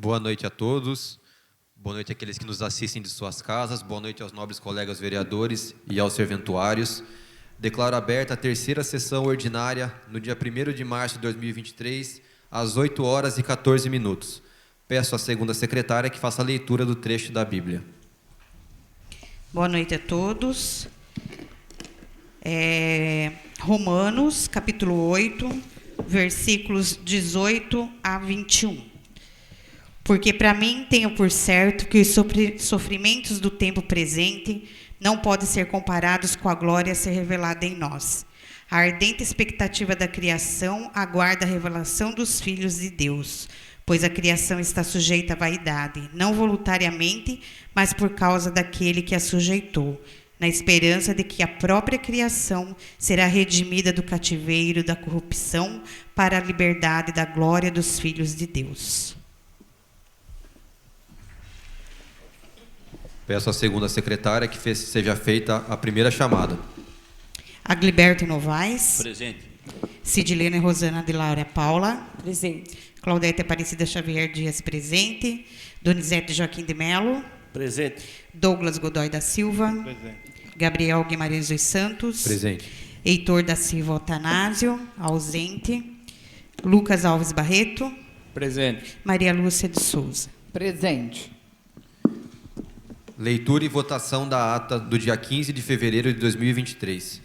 Boa noite a todos. Boa noite àqueles que nos assistem de suas casas. Boa noite aos nobres colegas vereadores e aos serventuários. Declaro aberta a terceira sessão ordinária no dia 1º de março de 2023, às 8h14. Peço à segunda secretária que faça a leitura do trecho da Bíblia. Boa noite a todos. Romanos, capítulo 8, versículos 18 a 21. Porque para mim tenho por certo que os sofrimentos do tempo presente não podem ser comparados com a glória a ser revelada em nós. A ardente expectativa da criação aguarda a revelação dos filhos de Deus, pois a criação está sujeita à vaidade, não voluntariamente, mas por causa daquele que a sujeitou, na esperança de que a própria criação será redimida do cativeiro da corrupção para a liberdade da glória dos filhos de Deus. Peço à segunda secretária que seja feita a primeira chamada. Agliberto Novaes. Presente. Sidilene Rosana de Laura Paula. Presente. Claudete Aparecida Xavier Dias, presente. Donizete Joaquim de Melo. Presente. Douglas Godoy da Silva. Presente. Gabriel Guimarães dos Santos. Presente. Heitor da Silva Otanásio, ausente. Lucas Alves Barreto. Presente. Maria Lúcia de Souza. Presente. Leitura e votação da ata do dia 15 de fevereiro de 2023.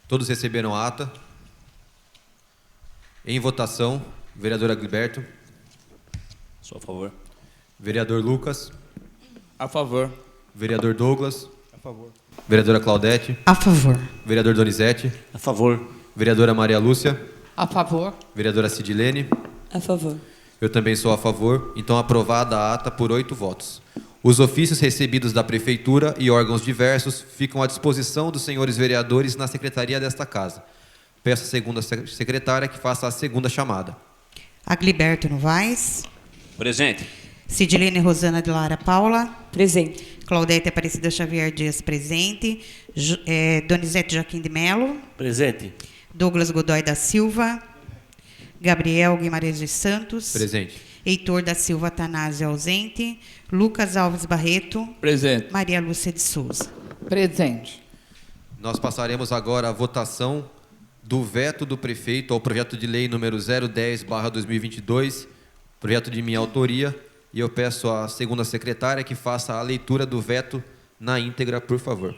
Todos receberam a ata? Em votação, vereador Agliberto. Sou a favor. Vereador Lucas. A favor. Vereador Douglas. A favor. Vereadora Claudete. A favor. Vereador Donizete. A favor. Vereadora Maria Lúcia. A favor. Vereadora Sidilene. A favor. Eu também sou a favor. Então, aprovada a ata por 8 votos. Os ofícios recebidos da Prefeitura e órgãos diversos ficam à disposição dos senhores vereadores na secretaria desta Casa. Peço à segunda secretária que faça a segunda chamada. Agliberto Novaes. Presente. Sidilene Rosana de Lara Paula. Presente. Claudete Aparecida Xavier Dias, presente. Donizete Joaquim de Melo. Presente. Douglas Godoy da Silva. Gabriel Guimarães dos Santos. Presente. Heitor da Silva Atanásio, ausente. Lucas Alves Barreto. Presente. Maria Lúcia de Souza. Presente. Nós passaremos agora à votação do veto do prefeito ao projeto de lei número 010/2022, projeto de minha autoria, e eu peço à segunda secretária que faça a leitura do veto na íntegra, por favor.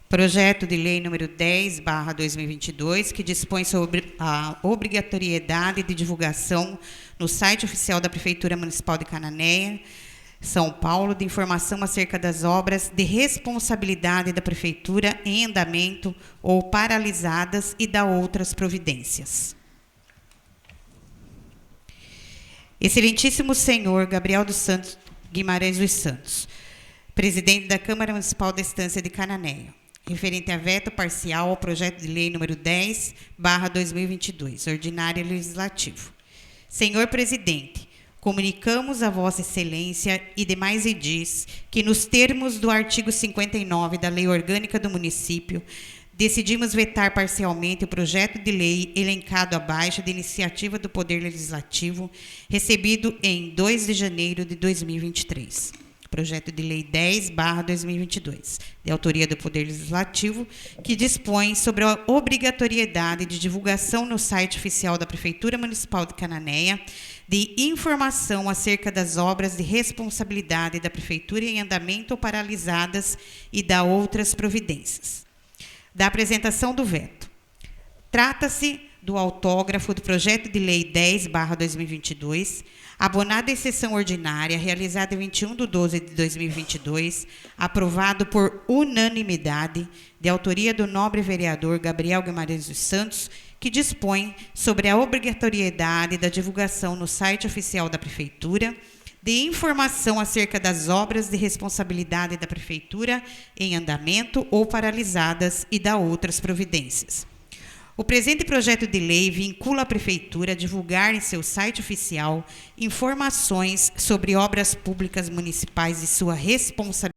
Projeto de lei número 10/2022, que dispõe sobre a obrigatoriedade de divulgação no site oficial da Prefeitura Municipal de Cananéia, São Paulo, de informação acerca das obras de responsabilidade da Prefeitura em andamento ou paralisadas e da outras providências. Excelentíssimo senhor Gabriel dos Santos Guimarães dos Santos, presidente da Câmara Municipal da Estância de Cananéia, referente a veto parcial ao projeto de lei número 10/2022, ordinário legislativo. Senhor presidente, comunicamos a Vossa Excelência e demais edis que, nos termos do artigo 59 da Lei Orgânica do Município, decidimos vetar parcialmente o projeto de lei elencado abaixo de iniciativa do Poder Legislativo, recebido em 2 de janeiro de 2023. Projeto de lei 10/2022, de autoria do Poder Legislativo, que dispõe sobre a obrigatoriedade de divulgação no site oficial da Prefeitura Municipal de Cananéia de informação acerca das obras de responsabilidade da Prefeitura em andamento ou paralisadas e da outras providências. Da apresentação do veto. Trata-se do autógrafo do projeto de lei 10/2022, abonado em sessão ordinária, realizada em 21/12/2022, aprovado por unanimidade, de autoria do nobre vereador Gabriel Guimarães dos Santos, que dispõe sobre a obrigatoriedade da divulgação no site oficial da Prefeitura de informação acerca das obras de responsabilidade da Prefeitura em andamento ou paralisadas e da outras providências. O presente projeto de lei vincula a Prefeitura a divulgar em seu site oficial informações sobre obras públicas municipais e sua responsabilidade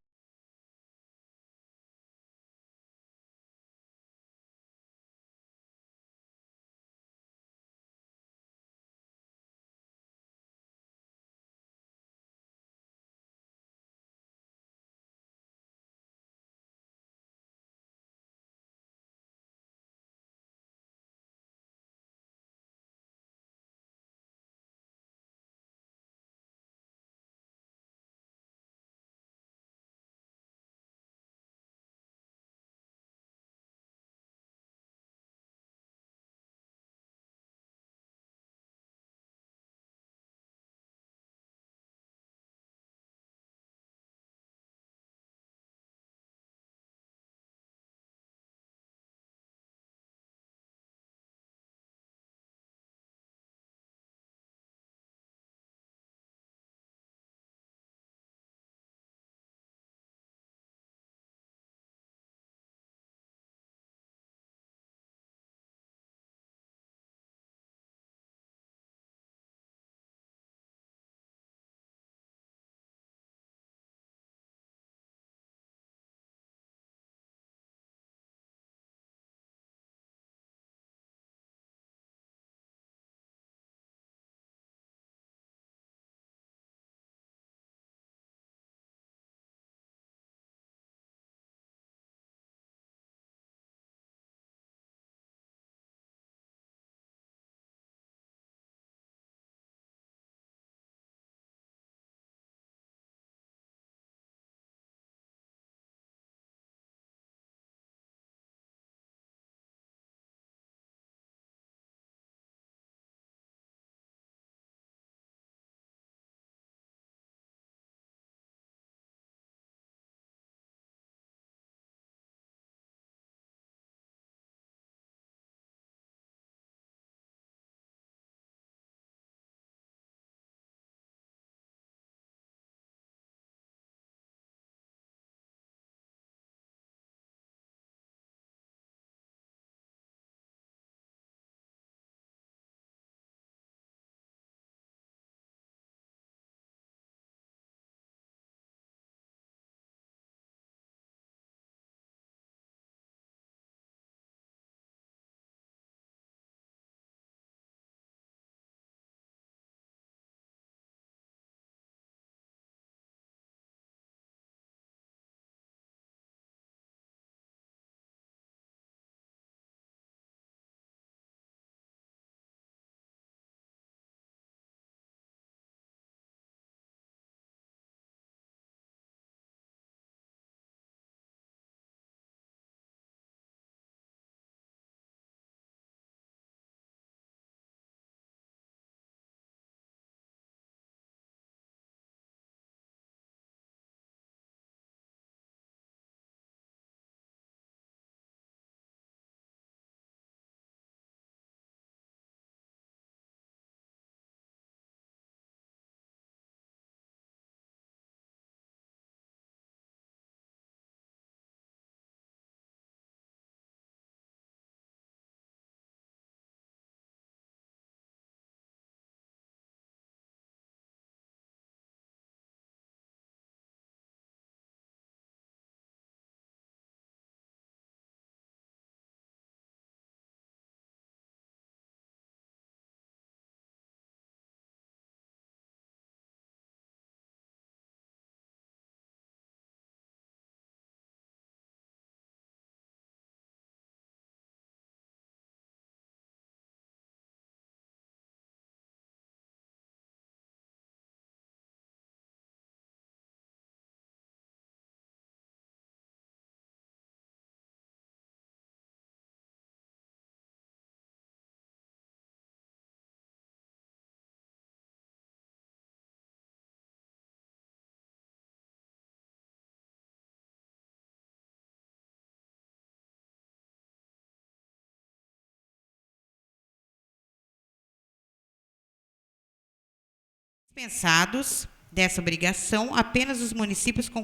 Dispensados dessa obrigação apenas os municípios com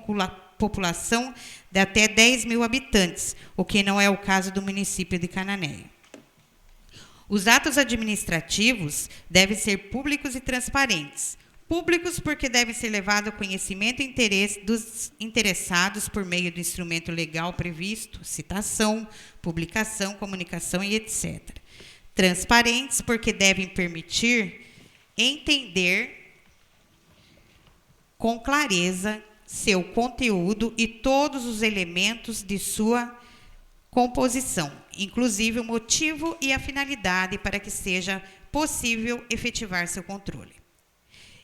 população de até 10 mil habitantes, o que não é o caso do município de Cananéia. Os atos administrativos devem ser públicos e transparentes. Públicos porque devem ser levados ao conhecimento e interesse dos interessados por meio do instrumento legal previsto, citação, publicação, comunicação e etc. Transparentes porque devem permitir entender com clareza seu conteúdo e todos os elementos de sua composição, inclusive o motivo e a finalidade para que seja possível efetivar seu controle.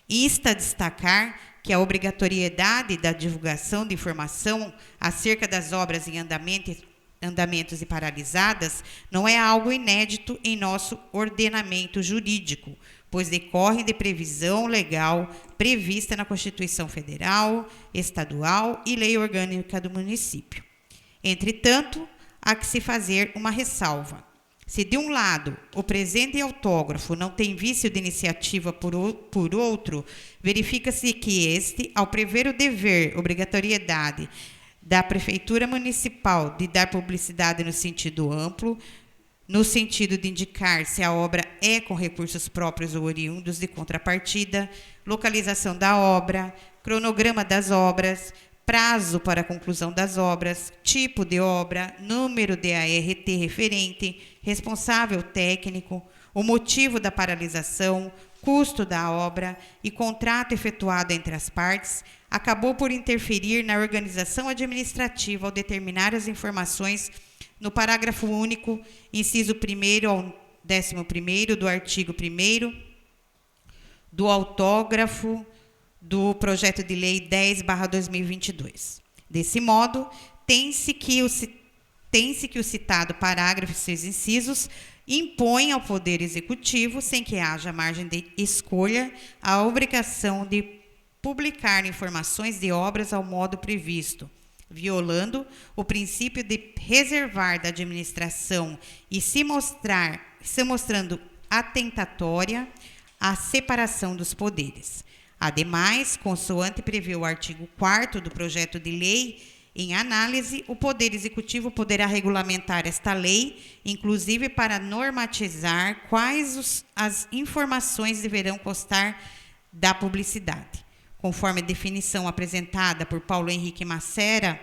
Insta a destacar que a obrigatoriedade da divulgação de informação acerca das obras em andamentos e paralisadas não é algo inédito em nosso ordenamento jurídico, pois decorre de previsão legal prevista na Constituição Federal, Estadual e Lei Orgânica do Município. Entretanto, há que se fazer uma ressalva. Se, de um lado, o presente autógrafo não tem vício de iniciativa por outro, verifica-se que este, ao prever o dever, obrigatoriedade da Prefeitura Municipal de dar publicidade no sentido amplo, no sentido de indicar se a obra é com recursos próprios ou oriundos de contrapartida, localização da obra, cronograma das obras, prazo para a conclusão das obras, tipo de obra, número de ART referente, responsável técnico, o motivo da paralisação, custo da obra e contrato efetuado entre as partes, acabou por interferir na organização administrativa ao determinar as informações no parágrafo único, inciso 1º ao 11º do artigo 1º do autógrafo do projeto de lei 10/2022. Desse modo, tem-se que o citado parágrafo e seus incisos impõe ao Poder Executivo, sem que haja margem de escolha, a obrigação de publicar informações de obras ao modo previsto, violando o princípio de reservar da administração e se mostrando atentatória à separação dos poderes. Ademais, consoante prevê o artigo 4º do projeto de lei, em análise, o Poder Executivo poderá regulamentar esta lei, inclusive para normatizar quais as informações deverão constar da publicidade. Conforme a definição apresentada por Paulo Henrique Macera,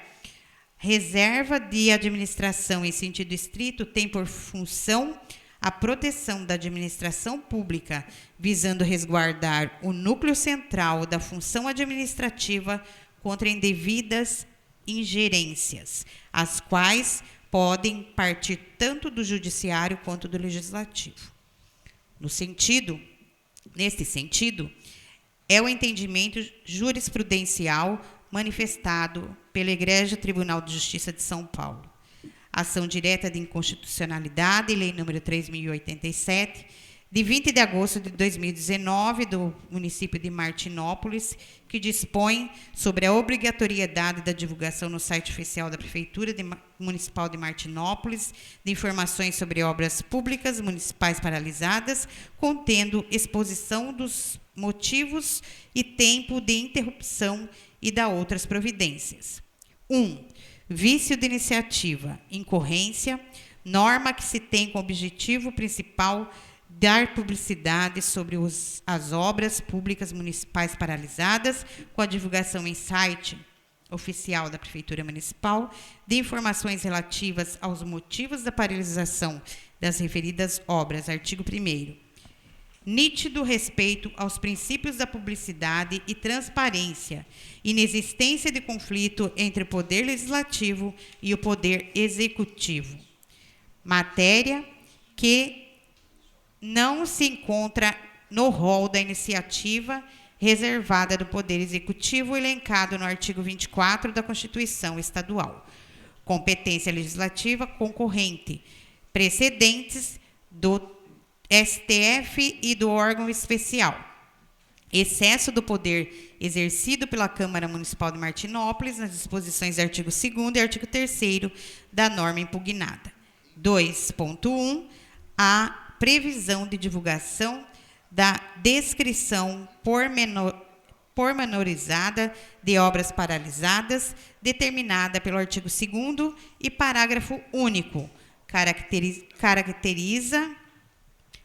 reserva de administração em sentido estrito tem por função a proteção da administração pública, visando resguardar o núcleo central da função administrativa contra indevidas ingerências, as quais podem partir tanto do judiciário quanto do legislativo. Neste sentido, é o entendimento jurisprudencial manifestado pelo Egrégio Tribunal de Justiça de São Paulo. Ação direta de inconstitucionalidade, Lei nº 3.087, de 20 de agosto de 2019, do município de Martinópolis, que dispõe sobre a obrigatoriedade da divulgação no site oficial da Prefeitura Municipal de Martinópolis de informações sobre obras públicas municipais paralisadas, contendo exposição dos motivos e tempo de interrupção e da outras providências. 1. Vício de iniciativa, incorrência, norma que se tem como objetivo principal dar publicidade sobre as obras públicas municipais paralisadas, com a divulgação em site oficial da Prefeitura Municipal de informações relativas aos motivos da paralisação das referidas obras, artigo 1º. Nítido respeito aos princípios da publicidade e transparência, inexistência de conflito entre o Poder Legislativo e o Poder Executivo. Matéria que não se encontra no rol da iniciativa reservada do Poder Executivo, elencado no artigo 24 da Constituição Estadual. Competência legislativa concorrente. Precedentes do STF e do órgão especial. Excesso do poder exercido pela Câmara Municipal de Martinópolis nas disposições do artigo 2º e artigo 3º da norma impugnada. 2.1. A previsão de divulgação da descrição pormenorizada de obras paralisadas, determinada pelo artigo 2º e parágrafo único, caracteriza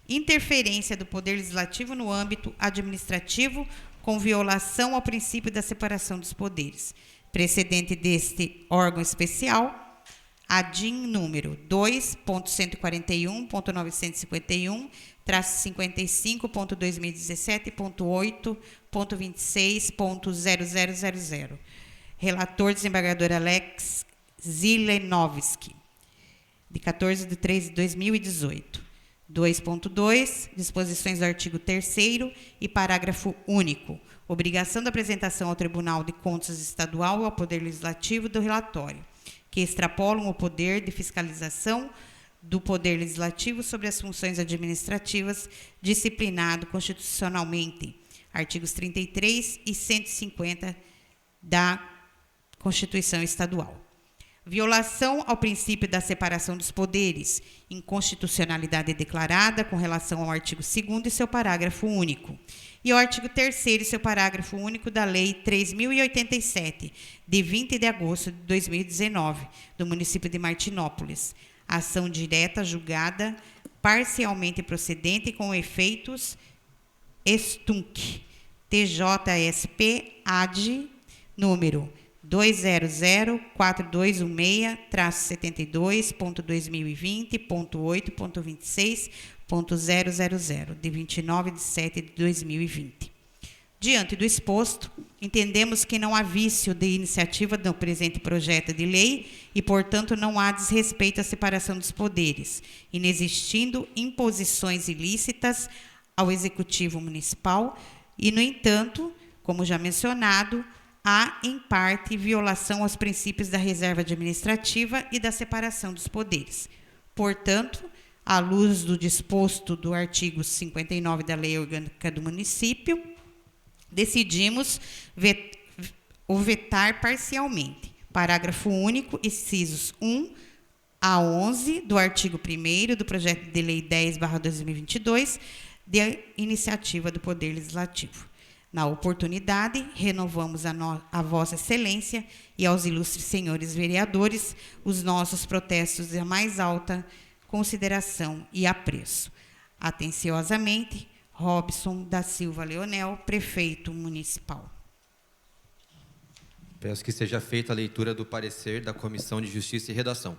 interferência do Poder Legislativo no âmbito administrativo com violação ao princípio da separação dos poderes. Precedente deste órgão especial, ADIM número 2.41.951.2017.8.26.0000. Relator, desembargador Alex Zilenovski, de 14/3/2018. 2.2, disposições do artigo 3º e parágrafo único. Obrigação da apresentação ao Tribunal de Contas Estadual e ao Poder Legislativo do relatório, que extrapolam o poder de fiscalização do Poder Legislativo sobre as funções administrativas, disciplinado constitucionalmente, artigos 33 e 150 da Constituição Estadual. Violação ao princípio da separação dos poderes, inconstitucionalidade declarada com relação ao artigo 2º e seu parágrafo único, e ao artigo 3º e seu parágrafo único da Lei 3.087, de 20 de agosto de 2019, do município de Martinópolis. Ação direta julgada parcialmente procedente com efeitos Stunk, TJSP AD número 2004216-72.2020.8.26.000, de 29/7/2020. Diante do exposto, entendemos que não há vício de iniciativa no presente projeto de lei e, portanto, não há desrespeito à separação dos poderes, inexistindo imposições ilícitas ao Executivo Municipal e, no entanto, como já mencionado, há, em parte, violação aos princípios da reserva administrativa e da separação dos poderes. Portanto, à luz do disposto do artigo 59 da Lei Orgânica do Município, decidimos vetar parcialmente. Parágrafo único, incisos 1 a 11 do artigo 1º do projeto de lei 10/2022, de iniciativa do Poder Legislativo. Na oportunidade, renovamos a Vossa Excelência e aos ilustres senhores vereadores os nossos protestos da mais alta consideração e apreço. Atenciosamente, Robson da Silva Leonel, Prefeito Municipal. Peço que seja feita a leitura do parecer da Comissão de Justiça e Redação.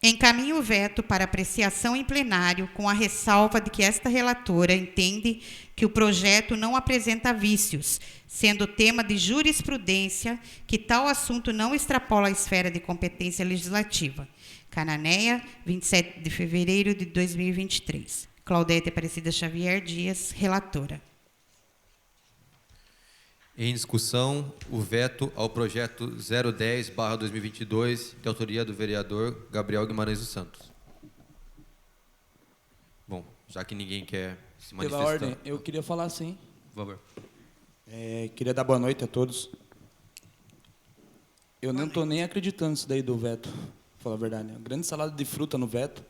Encaminho o veto para apreciação em plenário, com a ressalva de que esta relatora entende que o projeto não apresenta vícios, sendo tema de jurisprudência que tal assunto não extrapola a esfera de competência legislativa. Cananéia, 27 de fevereiro de 2023. Claudete Aparecida Xavier Dias, relatora. Em discussão, o veto ao projeto 010/2022, de autoria do vereador Gabriel Guimarães dos Santos. Bom, já que ninguém quer se manifestar... Pela ordem, eu queria falar sim. Por favor. Queria dar boa noite a todos. Eu não estou nem acreditando nisso daí do veto, pra falar a verdade. Uma grande salada de fruta no veto.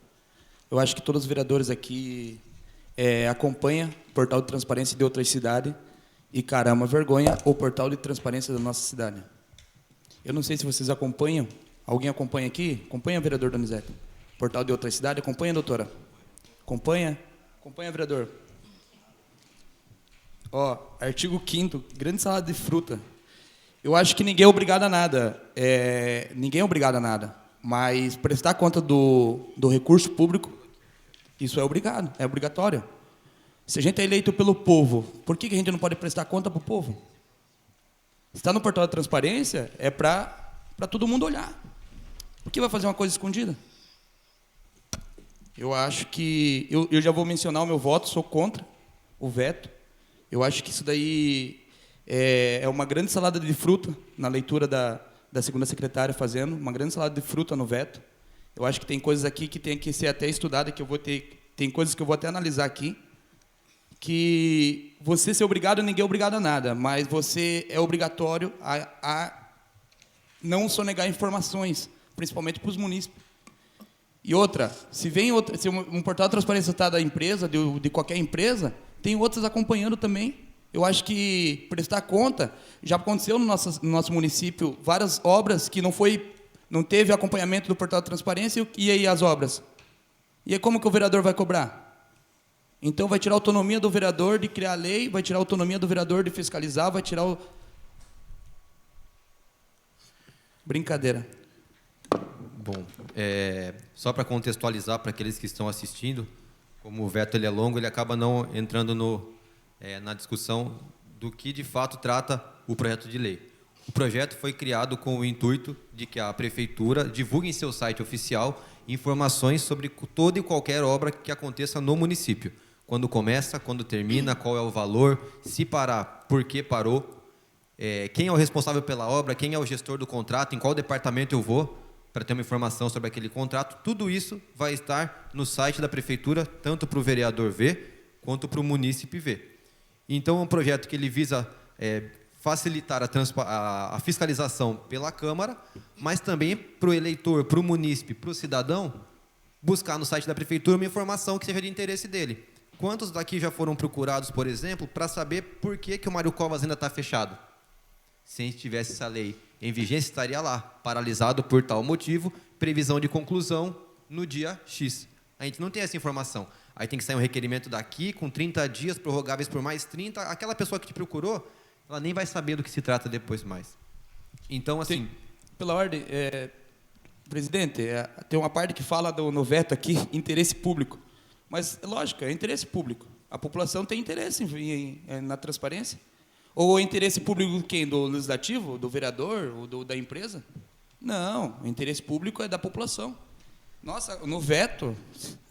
Eu acho que todos os vereadores aqui acompanham o portal de transparência de outras cidades. E, caramba, vergonha o portal de transparência da nossa cidade. Eu não sei se vocês acompanham. Alguém acompanha aqui? Acompanha, vereador Donizete? Portal de outra cidade? Acompanha, doutora? Acompanha? Acompanha, vereador? Ó, artigo 5º, grande salada de fruta. Eu acho que ninguém é obrigado a nada. Ninguém é obrigado a nada. Mas prestar conta do recurso público, isso é obrigado, é obrigatório. Se a gente é eleito pelo povo, por que a gente não pode prestar conta para o povo? Se está no portal da transparência, é para todo mundo olhar. Por que vai fazer uma coisa escondida? Eu acho que... Eu já vou mencionar o meu voto, sou contra o veto. Eu acho que isso daí é uma grande salada de fruta, na leitura da segunda secretária fazendo, uma grande salada de fruta no veto. Eu acho que tem coisas aqui que tem que ser até estudada, tem coisas que eu vou até analisar aqui, que você ser obrigado, ninguém é obrigado a nada, mas você é obrigatório a não sonegar informações, principalmente para os munícipes. E outra, se um portal de transparência está da empresa, de qualquer empresa, tem outras acompanhando também. Eu acho que prestar conta, já aconteceu no nosso município várias obras que não teve acompanhamento do portal de transparência, e aí as obras? E aí como que o vereador vai cobrar? Então vai tirar a autonomia do vereador de criar a lei, vai tirar a autonomia do vereador de fiscalizar, vai tirar o... Brincadeira. Bom, só para contextualizar para aqueles que estão assistindo, como o veto ele é longo, ele acaba não entrando na discussão do que de fato trata o projeto de lei. O projeto foi criado com o intuito de que a prefeitura divulgue em seu site oficial informações sobre toda e qualquer obra que aconteça no município. Quando começa, quando termina, qual é o valor, se parar, por que parou, quem é o responsável pela obra, quem é o gestor do contrato, em qual departamento eu vou para ter uma informação sobre aquele contrato. Tudo isso vai estar no site da prefeitura, tanto para o vereador ver, quanto para o munícipe ver. Então, é um projeto que ele visa facilitar a fiscalização pela Câmara, mas também para o eleitor, para o munícipe, para o cidadão, buscar no site da prefeitura uma informação que seja de interesse dele. Quantos daqui já foram procurados, por exemplo, para saber por que o Mário Covas ainda está fechado? Se a gente tivesse essa lei em vigência, estaria lá, paralisado por tal motivo, previsão de conclusão no dia X. A gente não tem essa informação. Aí tem que sair um requerimento daqui, com 30 dias, prorrogáveis por mais 30. Aquela pessoa que te procurou, ela nem vai saber do que se trata depois mais. Então, assim... Pela ordem, presidente, tem uma parte que fala no veto aqui, interesse público. Mas, lógico, é interesse público. A população tem interesse na transparência. Ou o interesse público de quem? Do legislativo? Do vereador? Ou da empresa? Não, o interesse público é da população. Nossa, no veto,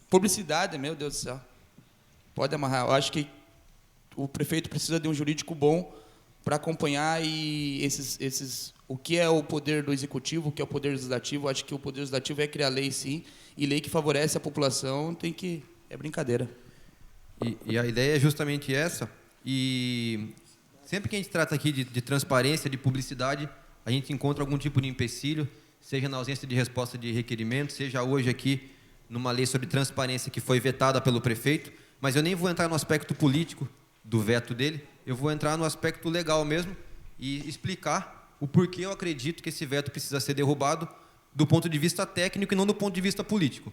publicidade, meu Deus do céu. Pode amarrar. Eu acho que o prefeito precisa de um jurídico bom para acompanhar o que é o poder do executivo, o que é o poder legislativo. Eu acho que o poder legislativo é criar lei, sim, e lei que favorece a população é brincadeira. E a ideia é justamente essa. E sempre que a gente trata aqui de transparência, de publicidade, a gente encontra algum tipo de empecilho, seja na ausência de resposta de requerimento, seja hoje aqui numa lei sobre transparência que foi vetada pelo prefeito, mas eu nem vou entrar no aspecto político do veto dele, eu vou entrar no aspecto legal mesmo e explicar o porquê eu acredito que esse veto precisa ser derrubado do ponto de vista técnico e não do ponto de vista político.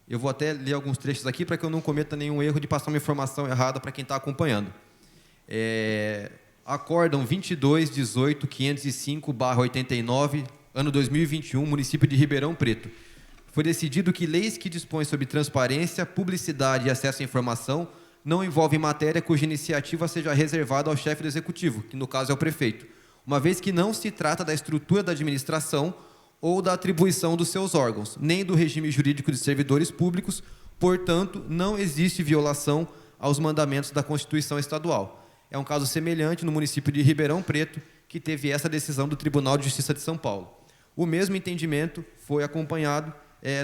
Eu vou até ler alguns trechos aqui para que eu não cometa nenhum erro de passar uma informação errada para quem está acompanhando. Acórdão 22.18.505/89, ano 2021, município de Ribeirão Preto. Foi decidido que leis que dispõem sobre transparência, publicidade e acesso à informação não envolvem matéria cuja iniciativa seja reservada ao chefe do executivo, que no caso é o prefeito, uma vez que não se trata da estrutura da administração ou da atribuição dos seus órgãos, nem do regime jurídico de servidores públicos, portanto, não existe violação aos mandamentos da Constituição Estadual. É um caso semelhante no município de Ribeirão Preto, que teve essa decisão do Tribunal de Justiça de São Paulo. O mesmo entendimento foi acompanhado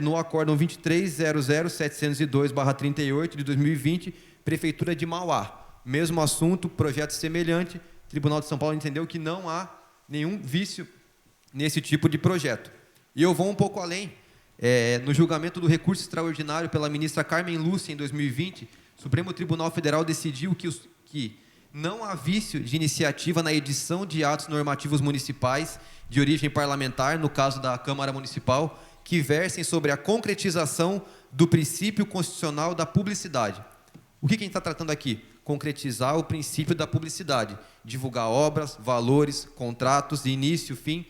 no Acórdão 23.00.702/38 de 2020, Prefeitura de Mauá. Mesmo assunto, projeto semelhante, Tribunal de São Paulo entendeu que não há nenhum vício nesse tipo de projeto. E eu vou um pouco além. No julgamento do recurso extraordinário pela ministra Carmen Lúcia, em 2020, o Supremo Tribunal Federal decidiu que não há vício de iniciativa na edição de atos normativos municipais de origem parlamentar, no caso da Câmara Municipal, que versem sobre a concretização do princípio constitucional da publicidade. O que a gente está tratando aqui? Concretizar o princípio da publicidade, divulgar obras, valores, contratos, início, fim.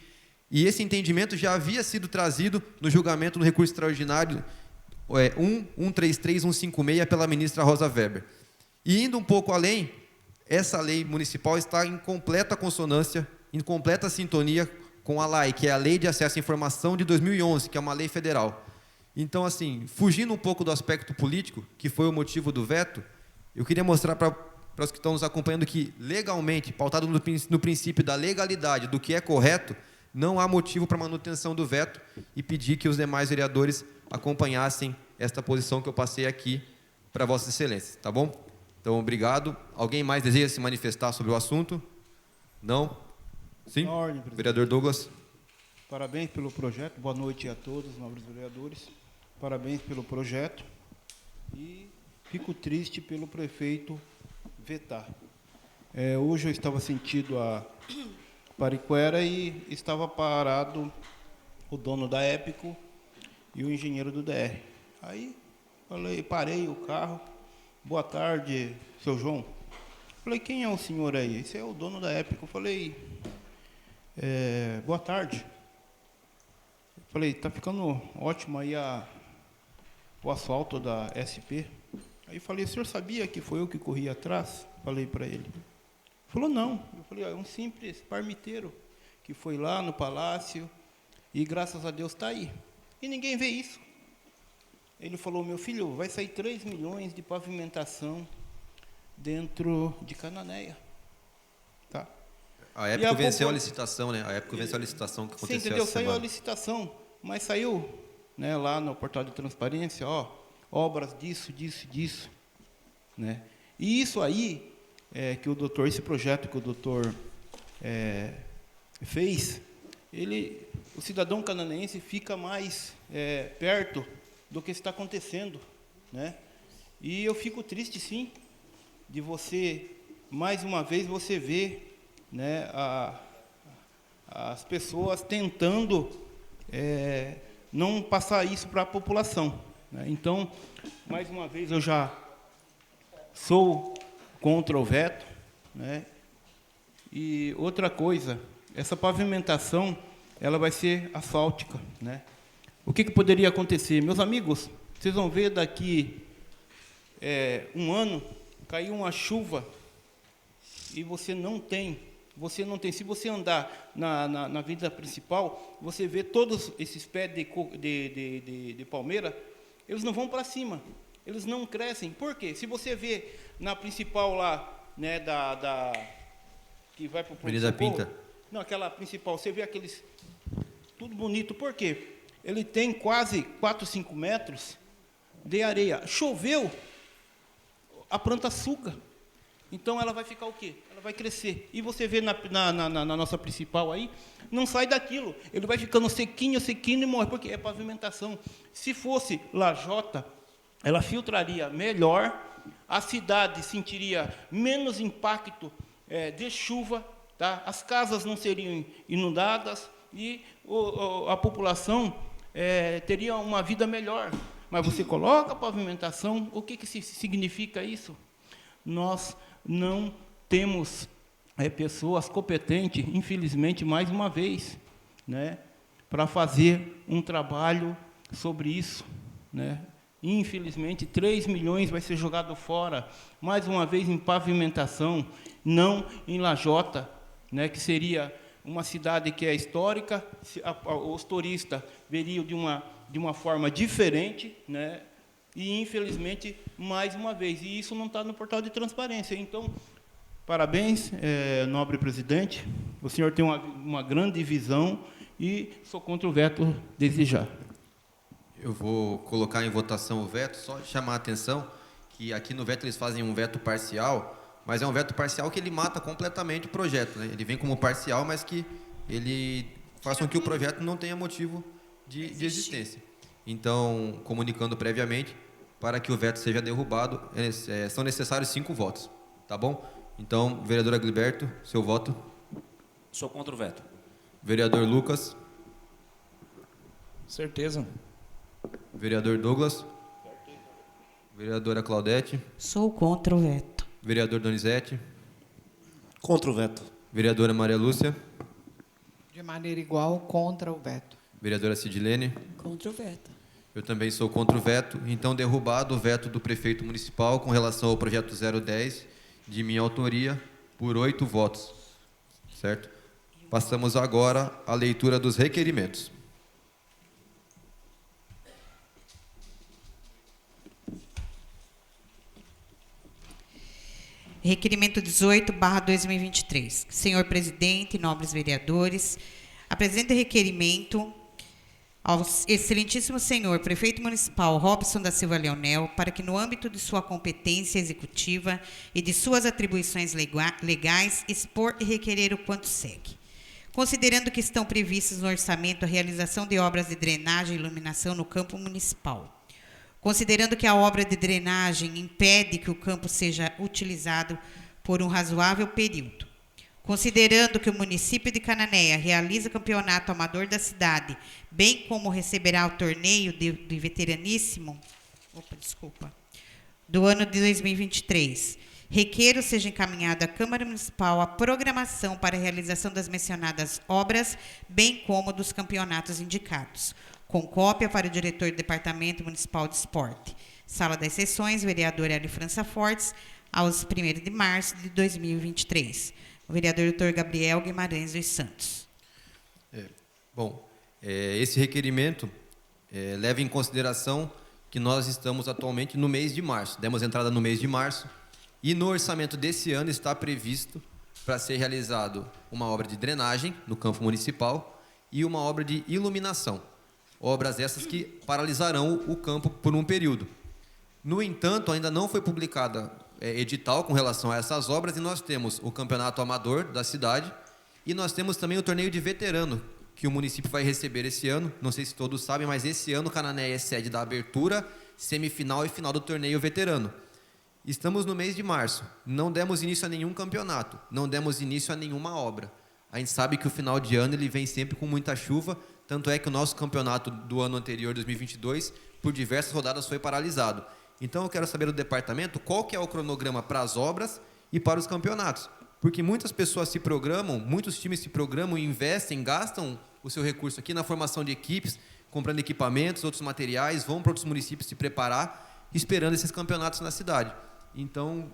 E esse entendimento já havia sido trazido no julgamento do recurso extraordinário 133.156 pela ministra Rosa Weber. E indo um pouco além, essa lei municipal está em completa consonância, em completa sintonia com a LAI, que é a Lei de Acesso à Informação de 2011, que é uma lei federal. Então, assim, fugindo um pouco do aspecto político, que foi o motivo do veto, eu queria mostrar para os que estão nos acompanhando que, legalmente, pautado no princípio da legalidade, do que é correto, não há motivo para manutenção do veto e pedir que os demais vereadores acompanhassem esta posição que eu passei aqui para Vossa Excelência, tá bom? Então, obrigado. Alguém mais deseja se manifestar sobre o assunto? Não? Sim? Ordem, presidente. Vereador Douglas. Parabéns pelo projeto. Boa noite a todos, nobres vereadores. parabéns pelo projeto e fico triste pelo prefeito vetar. Hoje eu estava sentido a Pariquera e estava parado o dono da Épico e o engenheiro do DR. Aí parei o carro. Boa tarde, seu João. Falei, quem é o senhor aí? Esse é o dono da Épico. Falei, boa tarde. Falei, tá ficando ótimo aí o asfalto da SP. Aí falei, o senhor sabia que foi eu que corri atrás? Falei para ele. Falou, não. Eu falei, é um simples parmiteiro que foi lá no palácio e graças a Deus está aí. E ninguém vê isso. Ele falou, meu filho, vai sair 3 milhões de pavimentação dentro de Cananéia. Tá? A época venceu a licitação, né? A época venceu a licitação que aconteceu. Sim, entendeu? Essa Saiu a semana. licitação, mas saiu, né, lá no portal de transparência, obras disso, né? E isso aí que esse projeto que o doutor fez, o cidadão canadense fica mais perto do que está acontecendo, né? E eu fico triste, sim, de você, mais uma vez, você ver, né, as pessoas tentando não passar isso para a população, né? Então, mais uma vez, eu já sou contra o veto, né? E outra coisa, essa pavimentação, ela vai ser asfáltica, né? O que poderia acontecer? Meus amigos, vocês vão ver daqui um ano, caiu uma chuva e você não tem, se você andar na avenida principal, você vê todos esses pés de palmeira, eles não vão para cima, eles não crescem. Por quê? Se você vê na principal lá, né, que vai para o Avenida Pinta. Não, aquela principal, você vê aqueles, tudo bonito, por quê? Ele tem quase 4, 5 metros de areia. Choveu, a planta suga. Então ela vai ficar o quê? Ela vai crescer. E você vê na nossa principal aí, não sai daquilo. Ele vai ficando sequinho e morre, porque é pavimentação. Se fosse lajota, ela filtraria melhor, a cidade sentiria menos impacto de chuva, tá? As casas não seriam inundadas e a população teria uma vida melhor. Mas você coloca a pavimentação, o que significa isso? Nós não temos pessoas competentes, infelizmente, mais uma vez, né, para fazer um trabalho sobre isso, né? Infelizmente, 3 milhões vai ser jogado fora, mais uma vez em pavimentação, não em lajota, né, que seria uma cidade que é histórica, os turistas veriam de uma forma diferente, né? E, infelizmente, mais uma vez, e isso não está no portal de transparência. Então, parabéns, nobre presidente, o senhor tem uma grande visão e sou contra o veto desde já. Eu vou colocar em votação o veto, só chamar a atenção que aqui no veto eles fazem um veto parcial, mas é um veto parcial que ele mata completamente o projeto, né? Ele vem como parcial, mas que ele faz com que o projeto não tenha motivo de existência. Então, comunicando previamente, para que o veto seja derrubado, são necessários 5 votos, tá bom? Então, vereador Agliberto, seu voto. Sou contra o veto. Vereador Lucas. Certeza. Vereador Douglas. Vereadora Claudete. Sou contra o veto. Vereador Donizete. Contra o veto. Vereadora Maria Lúcia. De maneira igual, contra o veto. Vereadora Sidilene. Contra o veto. Eu também sou contra o veto. Então, derrubado o veto do prefeito municipal com relação ao projeto 010, de minha autoria, por 8 votos. Certo? Passamos agora à leitura dos requerimentos. Requerimento 18/2023. Senhor presidente, nobres vereadores, apresento requerimento ao excelentíssimo senhor prefeito municipal Robson da Silva Leonel para que, no âmbito de sua competência executiva e de suas atribuições legais, expor e requerer o quanto segue. considerando que estão previstas no orçamento a realização de obras de drenagem e iluminação no campo municipal, considerando que a obra de drenagem impede que o campo seja utilizado por um razoável período, considerando que o município de Cananéia realiza campeonato amador da cidade, bem como receberá o torneio de veteraníssimo, do ano de 2023, requeiro seja encaminhado à Câmara Municipal a programação para a realização das mencionadas obras, bem como dos campeonatos indicados, com cópia para o diretor do Departamento Municipal de Esporte. Sala das Sessões, vereador Hélio França Fortes, aos 1º de março de 2023. O vereador Dr. Gabriel Guimarães dos Santos. Esse requerimento leva em consideração que nós estamos atualmente no mês de março. Demos entrada no mês de março e no orçamento desse ano está previsto para ser realizado uma obra de drenagem no campo municipal e uma obra de iluminação. Obras essas que paralisarão o campo por um período. No entanto, ainda não foi publicada edital com relação a essas obras e nós temos o campeonato amador da cidade e nós temos também o torneio de veterano que o município vai receber esse ano. Não sei se todos sabem, mas esse ano Cananéia é sede da abertura, semifinal e final do torneio veterano. Estamos no mês de março, não demos início a nenhum campeonato, não demos início a nenhuma obra. A gente sabe que o final de ano ele vem sempre com muita chuva, tanto é que o nosso campeonato do ano anterior, 2022, por diversas rodadas foi paralisado. Então eu quero saber do departamento qual que é o cronograma para as obras e para os campeonatos. Porque muitas pessoas se programam, muitos times se programam, investem, gastam o seu recurso aqui na formação de equipes, comprando equipamentos, outros materiais, vão para outros municípios se preparar, esperando esses campeonatos na cidade. Então,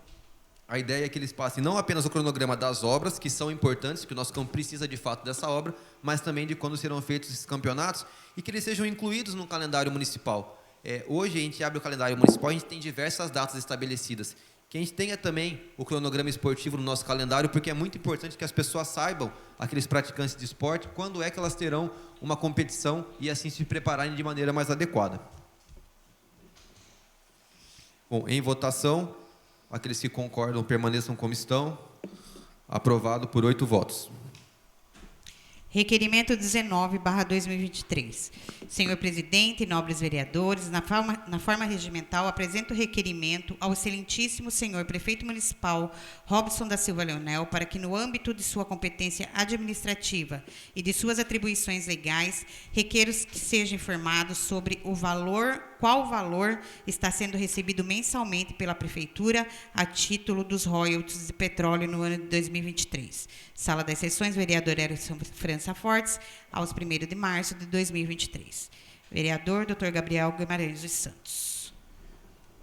a ideia é que eles passem não apenas o cronograma das obras, que são importantes, que o nosso campo precisa de fato dessa obra, mas também de quando serão feitos esses campeonatos e que eles sejam incluídos no calendário municipal. Hoje a gente abre o calendário municipal, a gente tem diversas datas estabelecidas. Que a gente tenha também o cronograma esportivo no nosso calendário, porque é muito importante que as pessoas saibam, aqueles praticantes de esporte, quando é que elas terão uma competição e assim se prepararem de maneira mais adequada. Bom, em votação, aqueles que concordam permaneçam como estão. Aprovado por 8 votos. Requerimento 19/2023. Senhor presidente, nobres vereadores, na forma regimental, apresento o requerimento ao excelentíssimo senhor prefeito municipal Robson da Silva Leonel para que, no âmbito de sua competência administrativa e de suas atribuições legais, requeiro que seja informado sobre qual valor está sendo recebido mensalmente pela prefeitura a título dos royalties de petróleo no ano de 2023. Sala das Sessões, vereador Erison França Fortes, aos 1º de março de 2023. Vereador Dr. Gabriel Guimarães dos Santos.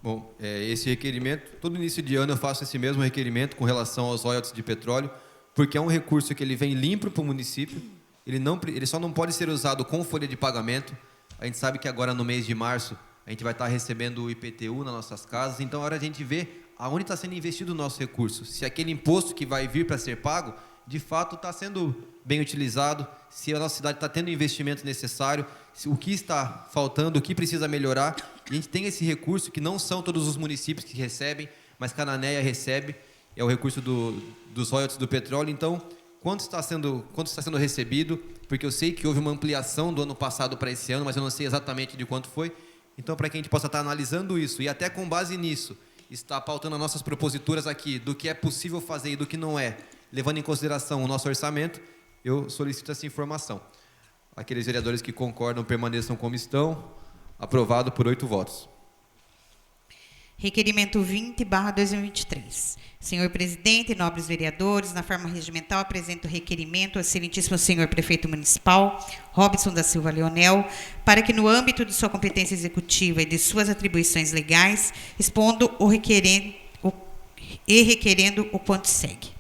Bom, esse requerimento, todo início de ano eu faço esse mesmo requerimento com relação aos royalties de petróleo, porque é um recurso que ele vem limpo para o município, ele só não pode ser usado com folha de pagamento. A gente sabe que agora no mês de março a gente vai estar recebendo o IPTU nas nossas casas, então é hora de a gente ver aonde está sendo investido o nosso recurso, se aquele imposto que vai vir para ser pago, de fato está sendo bem utilizado, se a nossa cidade está tendo o investimento necessário, o que está faltando, o que precisa melhorar. E a gente tem esse recurso que não são todos os municípios que recebem, mas Cananéia recebe, é o recurso dos royalties do petróleo. Então, quanto está sendo recebido? Porque eu sei que houve uma ampliação do ano passado para esse ano, mas eu não sei exatamente de quanto foi. Então, para que a gente possa estar analisando isso e até com base nisso, está pautando as nossas proposituras aqui do que é possível fazer e do que não é, levando em consideração o nosso orçamento, eu solicito essa informação. Aqueles vereadores que concordam permaneçam como estão. Aprovado por 8 votos. Requerimento 20/2023. Senhor presidente, nobres vereadores, na forma regimental apresento o requerimento ao excelentíssimo senhor prefeito municipal, Robson da Silva Leonel, para que, no âmbito de sua competência executiva e de suas atribuições legais, expondo requerendo o quanto segue.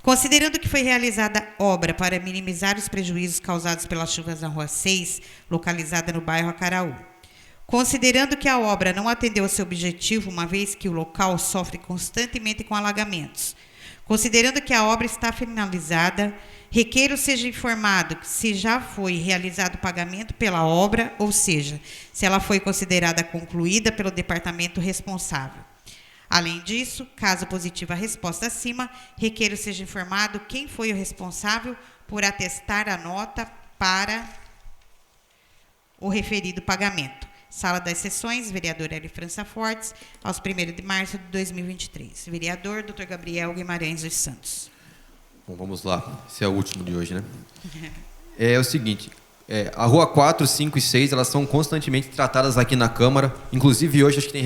Considerando que foi realizada obra para minimizar os prejuízos causados pelas chuvas na Rua 6, localizada no bairro Acaraú. Considerando que a obra não atendeu ao seu objetivo, uma vez que o local sofre constantemente com alagamentos. Considerando que a obra está finalizada, requeiro seja informado se já foi realizado o pagamento pela obra, ou seja, se ela foi considerada concluída pelo departamento responsável. Além disso, caso positiva a resposta acima, requeiro seja informado quem foi o responsável por atestar a nota para o referido pagamento. Sala das Sessões, vereador Hélio França Fortes, aos 1º de março de 2023. Vereador Dr. Gabriel Guimarães dos Santos. Bom, vamos lá. Esse é o último de hoje, né? É o seguinte, a Rua 4, 5 e 6, elas são constantemente tratadas aqui na Câmara. Inclusive, hoje, acho que tem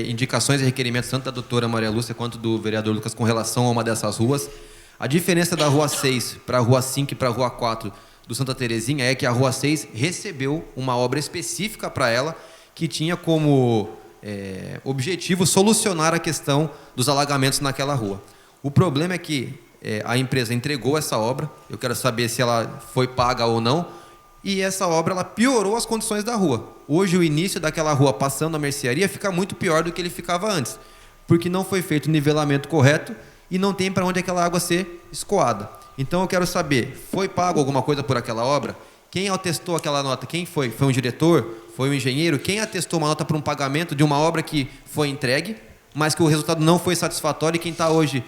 indicações e requerimentos tanto da doutora Maria Lúcia quanto do vereador Lucas com relação a uma dessas ruas. A diferença da Rua 6 para a Rua 5 e para a Rua 4 do Santa Terezinha é que a Rua 6 recebeu uma obra específica para ela, que tinha como objetivo solucionar a questão dos alagamentos naquela rua. O problema é que a empresa entregou essa obra, eu quero saber se ela foi paga ou não, e essa obra ela piorou as condições da rua. Hoje o início daquela rua passando a mercearia fica muito pior do que ele ficava antes, porque não foi feito o nivelamento correto e não tem para onde aquela água ser escoada. Então eu quero saber, foi pago alguma coisa por aquela obra? Quem atestou aquela nota? Quem foi? Foi um diretor? Foi um engenheiro? Quem atestou uma nota para um pagamento de uma obra que foi entregue, mas que o resultado não foi satisfatório, e quem está hoje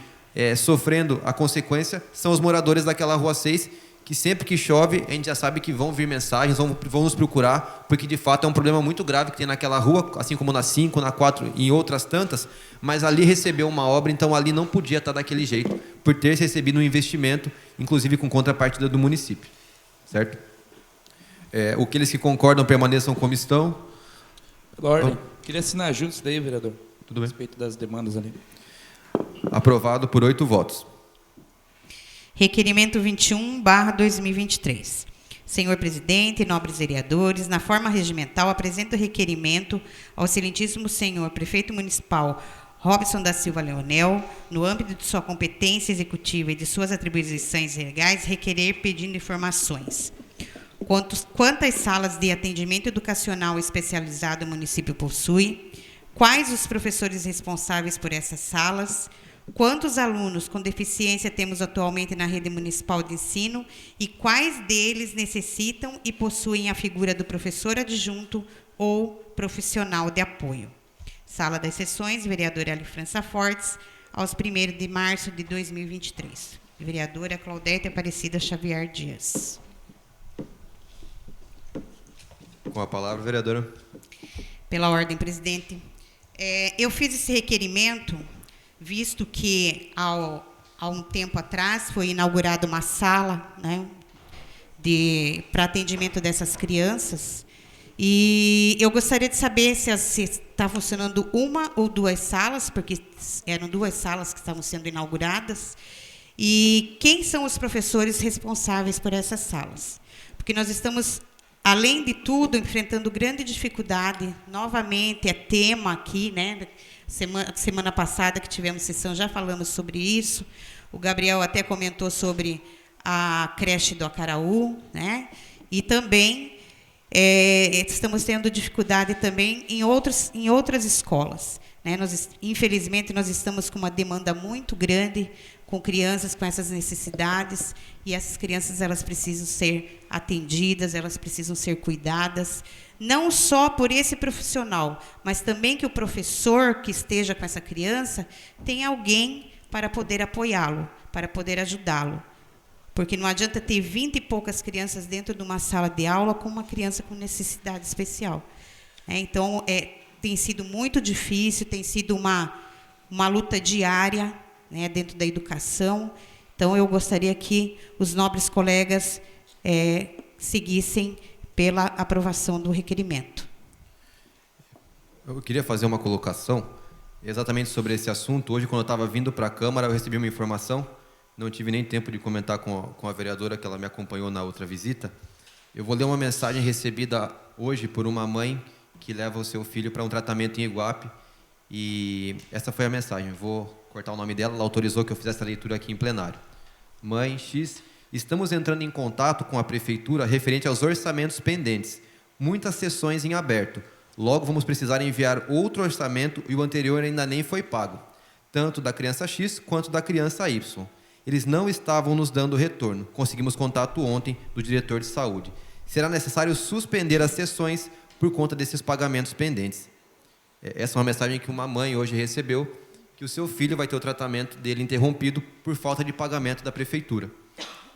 sofrendo a consequência são os moradores daquela Rua 6, que sempre que chove, a gente já sabe que vão vir mensagens, vão nos procurar, porque de fato é um problema muito grave que tem naquela rua, assim como na 5, na 4 e em outras tantas, mas ali recebeu uma obra, então ali não podia estar daquele jeito, por ter recebido um investimento, inclusive com contrapartida do município. Certo? Aqueles que concordam permaneçam como estão. Agora, queria assinar junto isso daí, vereador. Tudo bem. A respeito das demandas ali. Aprovado por 8 votos. Requerimento 21/2023. Senhor presidente, nobres vereadores, na forma regimental, apresento o requerimento ao excelentíssimo senhor prefeito municipal Robson da Silva Leonel, no âmbito de sua competência executiva e de suas atribuições legais, requerer pedindo informações. Quantas salas de atendimento educacional especializado o município possui? Quais os professores responsáveis por essas salas? Quantos alunos com deficiência temos atualmente na rede municipal de ensino e quais deles necessitam e possuem a figura do professor adjunto ou profissional de apoio? Sala das Sessões, vereadora Hélio França Fortes, aos 1º de março de 2023. Vereadora Claudete Aparecida Xavier Dias. Com a palavra, vereadora. Pela ordem, presidente. Eu fiz esse requerimento, visto que há um tempo atrás foi inaugurada uma sala, né, para atendimento dessas crianças, e eu gostaria de saber se está funcionando uma ou duas salas, porque eram 2 salas que estavam sendo inauguradas, e quem são os professores responsáveis por essas salas. Porque nós estamos, além de tudo, enfrentando grande dificuldade, novamente, é tema aqui, né? Semana passada que tivemos sessão, já falamos sobre isso. O Gabriel até comentou sobre a creche do Acaraú, né? E também estamos tendo dificuldade também em outras escolas, né? Infelizmente, nós estamos com uma demanda muito grande com crianças com essas necessidades, e essas crianças elas precisam ser atendidas, elas precisam ser cuidadas, não só por esse profissional, mas também que o professor que esteja com essa criança tenha alguém para poder apoiá-lo, para poder ajudá-lo. Porque não adianta ter 20 e poucas crianças dentro de uma sala de aula com uma criança com necessidade especial. Então, tem sido muito difícil, tem sido uma luta diária, né, dentro da educação. Então, eu gostaria que os nobres colegas seguissem pela aprovação do requerimento. Eu queria fazer uma colocação exatamente sobre esse assunto. Hoje, quando eu estava vindo para a Câmara, eu recebi uma informação, não tive nem tempo de comentar com a vereadora, que ela me acompanhou na outra visita. Eu vou ler uma mensagem recebida hoje por uma mãe que leva o seu filho para um tratamento em Iguape, e essa foi a mensagem. Vou cortar o nome dela, ela autorizou que eu fizesse a leitura aqui em plenário. Mãe X, estamos entrando em contato com a Prefeitura referente aos orçamentos pendentes. Muitas sessões em aberto. Logo vamos precisar enviar outro orçamento e o anterior ainda nem foi pago, tanto da criança X quanto da criança Y. Eles não estavam nos dando retorno. Conseguimos contato ontem do diretor de saúde. Será necessário suspender as sessões por conta desses pagamentos pendentes. Essa é uma mensagem que uma mãe hoje recebeu que o seu filho vai ter o tratamento dele interrompido por falta de pagamento da prefeitura.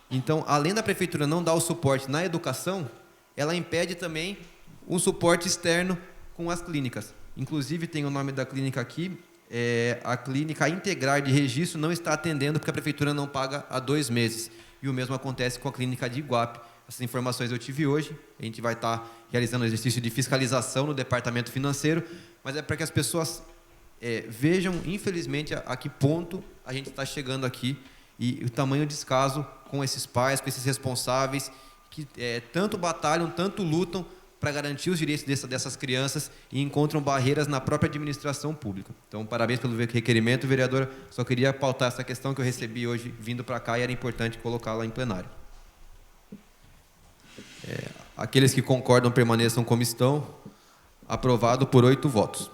Então, além da prefeitura não dar o suporte na educação, ela impede também um suporte externo com as clínicas. Inclusive, tem o nome da clínica aqui, a Clínica Integrar de Registro não está atendendo porque a prefeitura não paga há 2 meses. E o mesmo acontece com a clínica de Iguape. Essas informações eu tive hoje, a gente vai estar realizando um exercício de fiscalização no departamento financeiro, mas é para que as pessoas vejam, infelizmente, a que ponto a gente está chegando aqui e o tamanho descaso com esses pais, com esses responsáveis, que tanto batalham, tanto lutam para garantir os direitos dessas crianças e encontram barreiras na própria administração pública. Então, parabéns pelo requerimento, vereadora. Só queria pautar essa questão que eu recebi hoje vindo para cá e era importante colocá-la em plenário. Aqueles que concordam permaneçam como estão. Aprovado por 8 votos.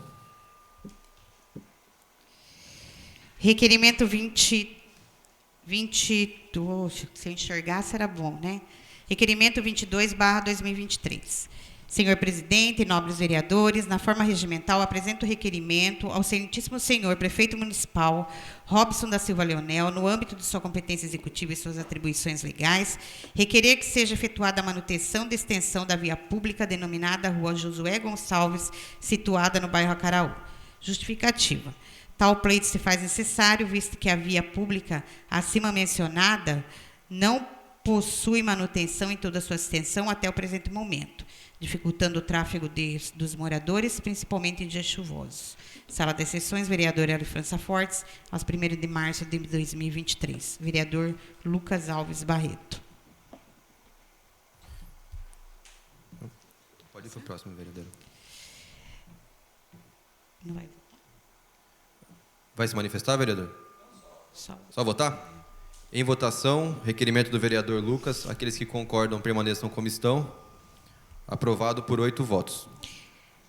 Requerimento 22, se eu enxergasse era bom, né? Requerimento 22/2023. Senhor presidente, nobres vereadores, na forma regimental, apresento o requerimento ao excelentíssimo senhor prefeito municipal Robson da Silva Leonel, no âmbito de sua competência executiva e suas atribuições legais, requerer que seja efetuada a manutenção de extensão da via pública denominada Rua Josué Gonçalves, situada no bairro Acaraú. Justificativa. Tal pleito se faz necessário, visto que a via pública acima mencionada não possui manutenção em toda a sua extensão até o presente momento, dificultando o tráfego dos moradores, principalmente em dias chuvosos. Sala das Sessões, vereador Hélio França Fortes, aos 1º de março de 2023. Vereador Lucas Alves Barreto. Pode ir para o próximo, vereador. Não vai. Vai se manifestar, vereador? Só votar? Em votação, requerimento do vereador Lucas. Aqueles que concordam permaneçam como estão. Aprovado por 8 votos.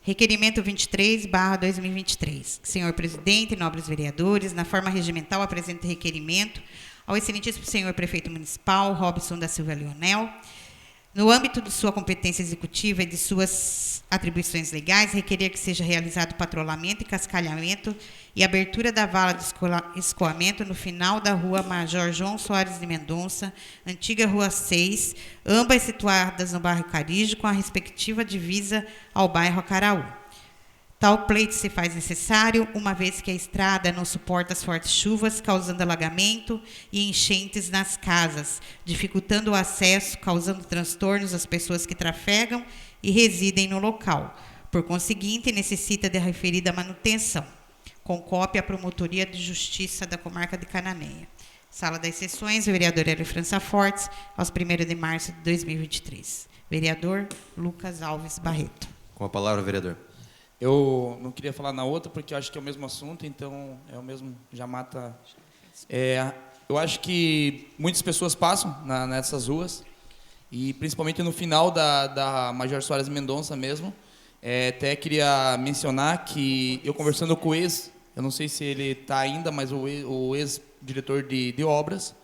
Requerimento 23/2023. Senhor presidente, nobres vereadores, na forma regimental, apresento requerimento ao excelentíssimo senhor prefeito municipal, Robson da Silva Leonel, no âmbito de sua competência executiva e de suas atribuições legais, requerer que seja realizado patrulhamento e cascalhamento e abertura da vala de escoamento no final da rua Major João Soares de Mendonça, antiga Rua 6, ambas situadas no bairro Carígio, com a respectiva divisa ao bairro Acaraú. Tal pleito se faz necessário, uma vez que a estrada não suporta as fortes chuvas, causando alagamento e enchentes nas casas, dificultando o acesso, causando transtornos às pessoas que trafegam e residem no local. Por conseguinte, necessita de referida manutenção, com cópia à Promotoria de Justiça da Comarca de Cananéia. Sala das Sessões, vereador Hélio França Fortes, aos 1º de março de 2023. Vereador Lucas Alves Barreto. Com a palavra, vereador. Eu não queria falar na outra, porque eu acho que é o mesmo assunto, então é o mesmo, já mata. Eu acho que muitas pessoas passam nessas ruas, e principalmente no final da Major Soares Mendonça mesmo. Até queria mencionar que eu conversando com o eu não sei se ele está ainda, mas o ex-diretor de obras,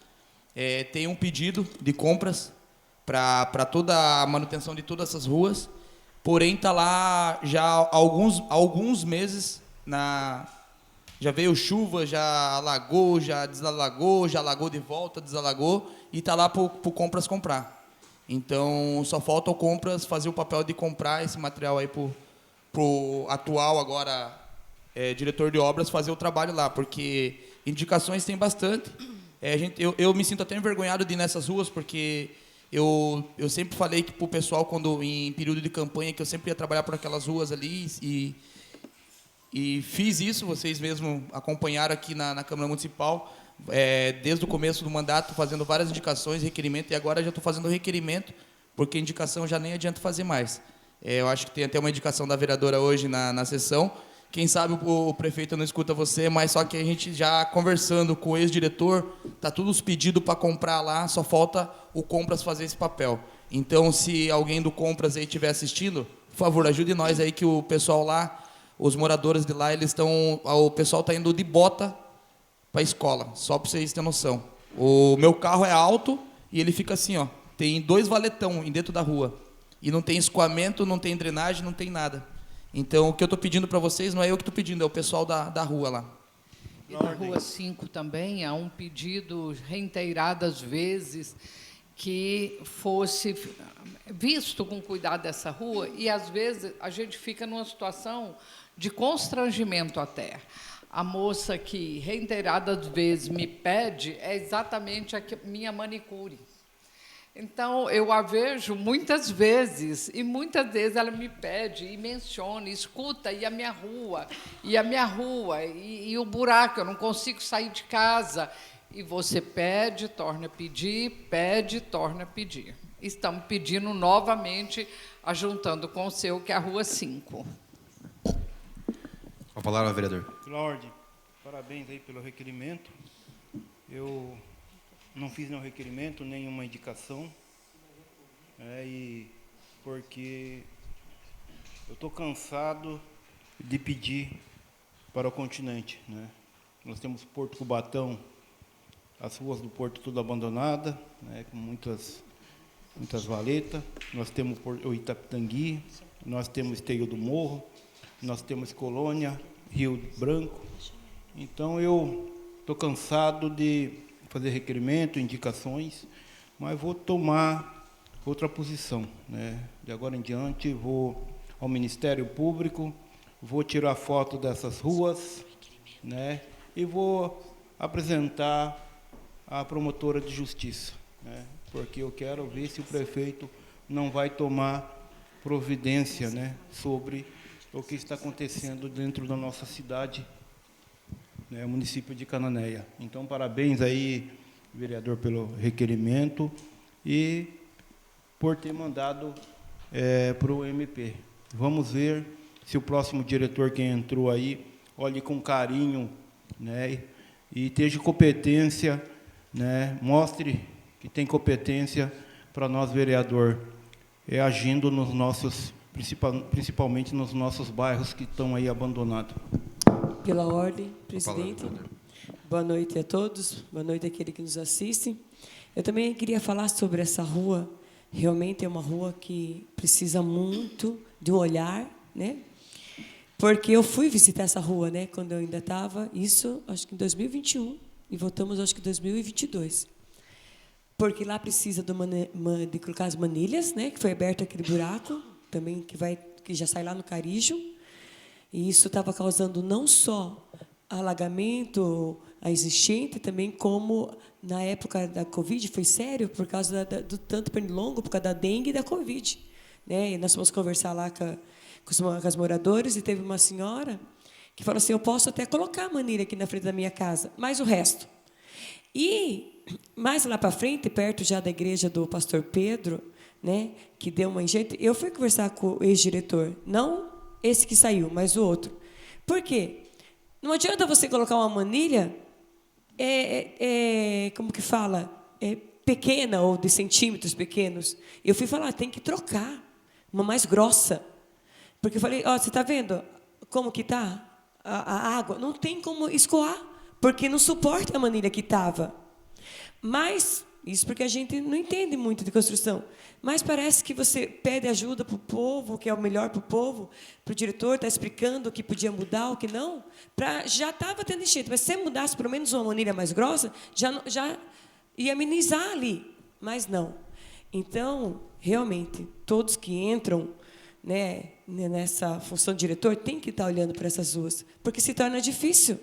tem um pedido de compras para toda a manutenção de todas essas ruas. Porém, está lá já há alguns meses, já veio chuva, já alagou, já desalagou, já alagou de volta, desalagou, e está lá para o Compras comprar. Então, só falta o Compras fazer o papel de comprar esse material aí para o atual, agora, diretor de obras, fazer o trabalho lá, porque indicações tem bastante. Eu me sinto até envergonhado de ir nessas ruas, porque eu sempre falei que para o pessoal, quando em período de campanha, que eu sempre ia trabalhar por aquelas ruas ali e fiz isso, vocês mesmos acompanharam aqui na Câmara Municipal, desde o começo do mandato, fazendo várias indicações, requerimento, e agora já estou fazendo requerimento, porque indicação já nem adianta fazer mais. Eu acho que tem até uma indicação da vereadora hoje na sessão. Quem sabe o prefeito não escuta você, mas só que a gente já conversando com o ex-diretor, tá tudo os pedidos para comprar lá, só falta o Compras fazer esse papel. Então, se alguém do Compras aí estiver assistindo, por favor, ajude nós aí, que o pessoal lá, os moradores de lá, o pessoal está indo de bota para a escola, só para vocês terem noção. O meu carro é alto e ele fica assim, ó, tem 2 valetão dentro da rua, e não tem escoamento, não tem drenagem, não tem nada. Então, o que eu estou pedindo para vocês não é eu que estou pedindo, é o pessoal da rua lá. E na Rua 5 também há um pedido reiteradas vezes que fosse visto com cuidado essa rua, e às vezes a gente fica numa situação de constrangimento até. A moça que reiteradas vezes me pede é exatamente a minha manicure. Então, eu a vejo muitas vezes, e muitas vezes ela me pede e menciona, escuta, e a minha rua, e o buraco, eu não consigo sair de casa. E você pede, torna a pedir, pede, torna a pedir. Estamos pedindo novamente, ajuntando com o seu, que é a Rua 5. Com a palavra, vereador. Pela ordem, parabéns aí pelo requerimento. Eu não fiz nenhum requerimento, nenhuma indicação, porque eu estou cansado de pedir para o continente, né? Nós temos Porto Cubatão, as ruas do Porto tudo abandonada, né, com muitas valetas. Nós temos o Itapitangui, nós temos Esteio do Morro, nós temos Colônia, Rio Branco. Então, eu estou cansado de fazer requerimento, indicações, mas vou tomar outra posição, né? De agora em diante, vou ao Ministério Público, vou tirar foto dessas ruas, né? E vou apresentar à promotora de justiça, né? Porque eu quero ver se o prefeito não vai tomar providência, né, sobre o que está acontecendo dentro da nossa cidade, né, o município de Cananéia. Então, parabéns aí, vereador, pelo requerimento e por ter mandado para o MP. Vamos ver se o próximo diretor que entrou aí olhe com carinho, né, e esteja competência, né, mostre que tem competência para nós, vereador, agindo nos nossos, principalmente nos nossos bairros que estão aí abandonados. Pela ordem, presidente. Boa noite a todos, boa noite àquele que nos assiste. Eu também queria falar sobre essa rua. Realmente é uma rua que precisa muito de um olhar, né? Porque eu fui visitar essa rua, né, quando eu ainda estava, isso acho que em 2021, e voltamos acho que em 2022. Porque lá precisa de colocar as manilhas, né, que foi aberto aquele buraco, também que já sai lá no Carijo. E isso estava causando não só alagamento, a enchente, também como na época da Covid foi sério por causa do tanto pernilongo, por causa da dengue e da Covid, né? E nós fomos conversar lá com os moradores e teve uma senhora que falou assim: eu posso até colocar a manilha aqui na frente da minha casa, mas o resto. E mais lá para frente, perto já da igreja do pastor Pedro, né, que deu uma enchente, eu fui conversar com o ex-diretor, não esse que saiu, mas o outro. Por quê? Não adianta você colocar uma manilha, como que fala? Pequena ou de centímetros pequenos. Eu fui falar, tem que trocar uma mais grossa. Porque eu falei, você está vendo como que está a água? Não tem como escoar, porque não suporta a manilha que estava. Mas, isso porque a gente não entende muito de construção, mas parece que você pede ajuda para o povo, que é o melhor para o povo, para o diretor, está explicando o que podia mudar, o que não, já estava tendo enchente, mas se você mudasse pelo menos uma manilha mais grossa, já ia amenizar ali, mas não. Então, realmente, todos que entram, né, nessa função de diretor têm que estar olhando para essas ruas, porque se torna difícil.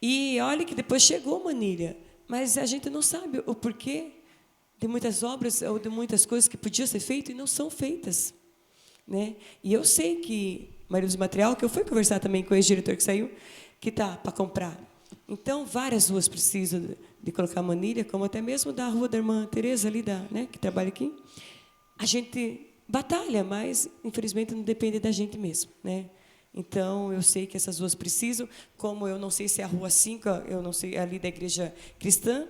E olha que depois chegou a manilha, mas a gente não sabe o porquê de muitas obras ou de muitas coisas que podiam ser feitas e não são feitas, né? E eu sei que Maria Material, que eu fui conversar também com o ex-diretor que saiu, que está para comprar. Então, várias ruas precisam de colocar manilha, como até mesmo da rua da irmã Tereza, ali, né, que trabalha aqui. A gente batalha, mas, infelizmente, não depende da gente mesmo, né? Então, eu sei que essas ruas precisam, como eu não sei se é a Rua 5, eu não sei, ali da Igreja Cristã,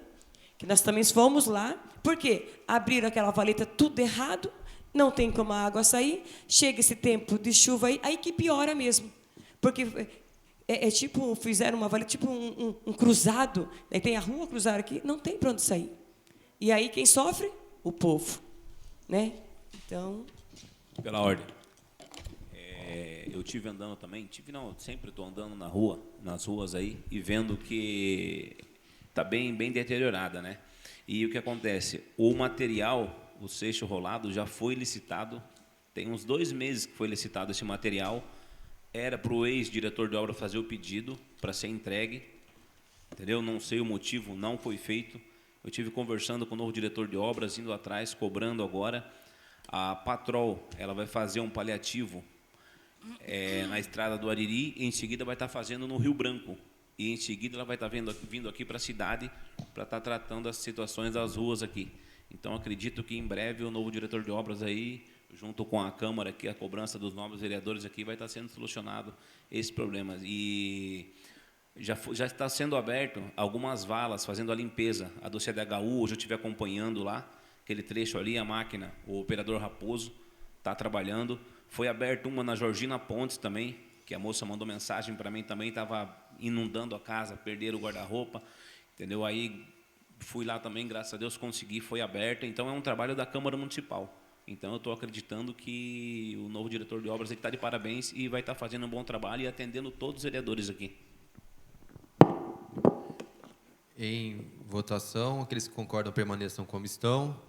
que nós também fomos lá. Por quê? Abriram aquela valeta tudo errado, não tem como a água sair, chega esse tempo de chuva aí que piora mesmo. Porque tipo, fizeram uma valeta, tipo um cruzado, aí tem a rua cruzada aqui, não tem para onde sair. E aí quem sofre? O povo, né? Então... Pela ordem. eu tive andando também, sempre estou andando na rua, nas ruas aí, e vendo que está bem deteriorada, né? E o que acontece? O material, o seixo rolado, já foi licitado, tem uns 2 meses que foi licitado esse material, era para o ex-diretor de obra fazer o pedido para ser entregue, entendeu? Não sei o motivo, não foi feito. Eu tive conversando com o novo diretor de obras, indo atrás, cobrando agora. A Patrol, ela vai fazer um paliativo na estrada do Ariri, e em seguida vai estar fazendo no Rio Branco. E em seguida ela vai estar vindo aqui para a cidade para estar tratando as situações das ruas aqui. Então, acredito que em breve o novo diretor de obras aí, junto com a Câmara aqui, a cobrança dos novos vereadores aqui, vai estar sendo solucionado esse problema. E já está sendo aberto algumas valas, fazendo a limpeza. A do CDHU, hoje eu estive acompanhando lá, aquele trecho ali, a máquina, o operador Raposo está trabalhando. Foi aberto uma na Georgina Pontes também, que a moça mandou mensagem para mim também, estava inundando a casa, perderam o guarda-roupa, entendeu? Aí fui lá também, graças a Deus consegui, foi aberta. Então é um trabalho da Câmara Municipal. Então eu estou acreditando que o novo diretor de obras está de parabéns e vai estar fazendo um bom trabalho e atendendo todos os vereadores aqui. Em votação, aqueles que concordam permaneçam como estão.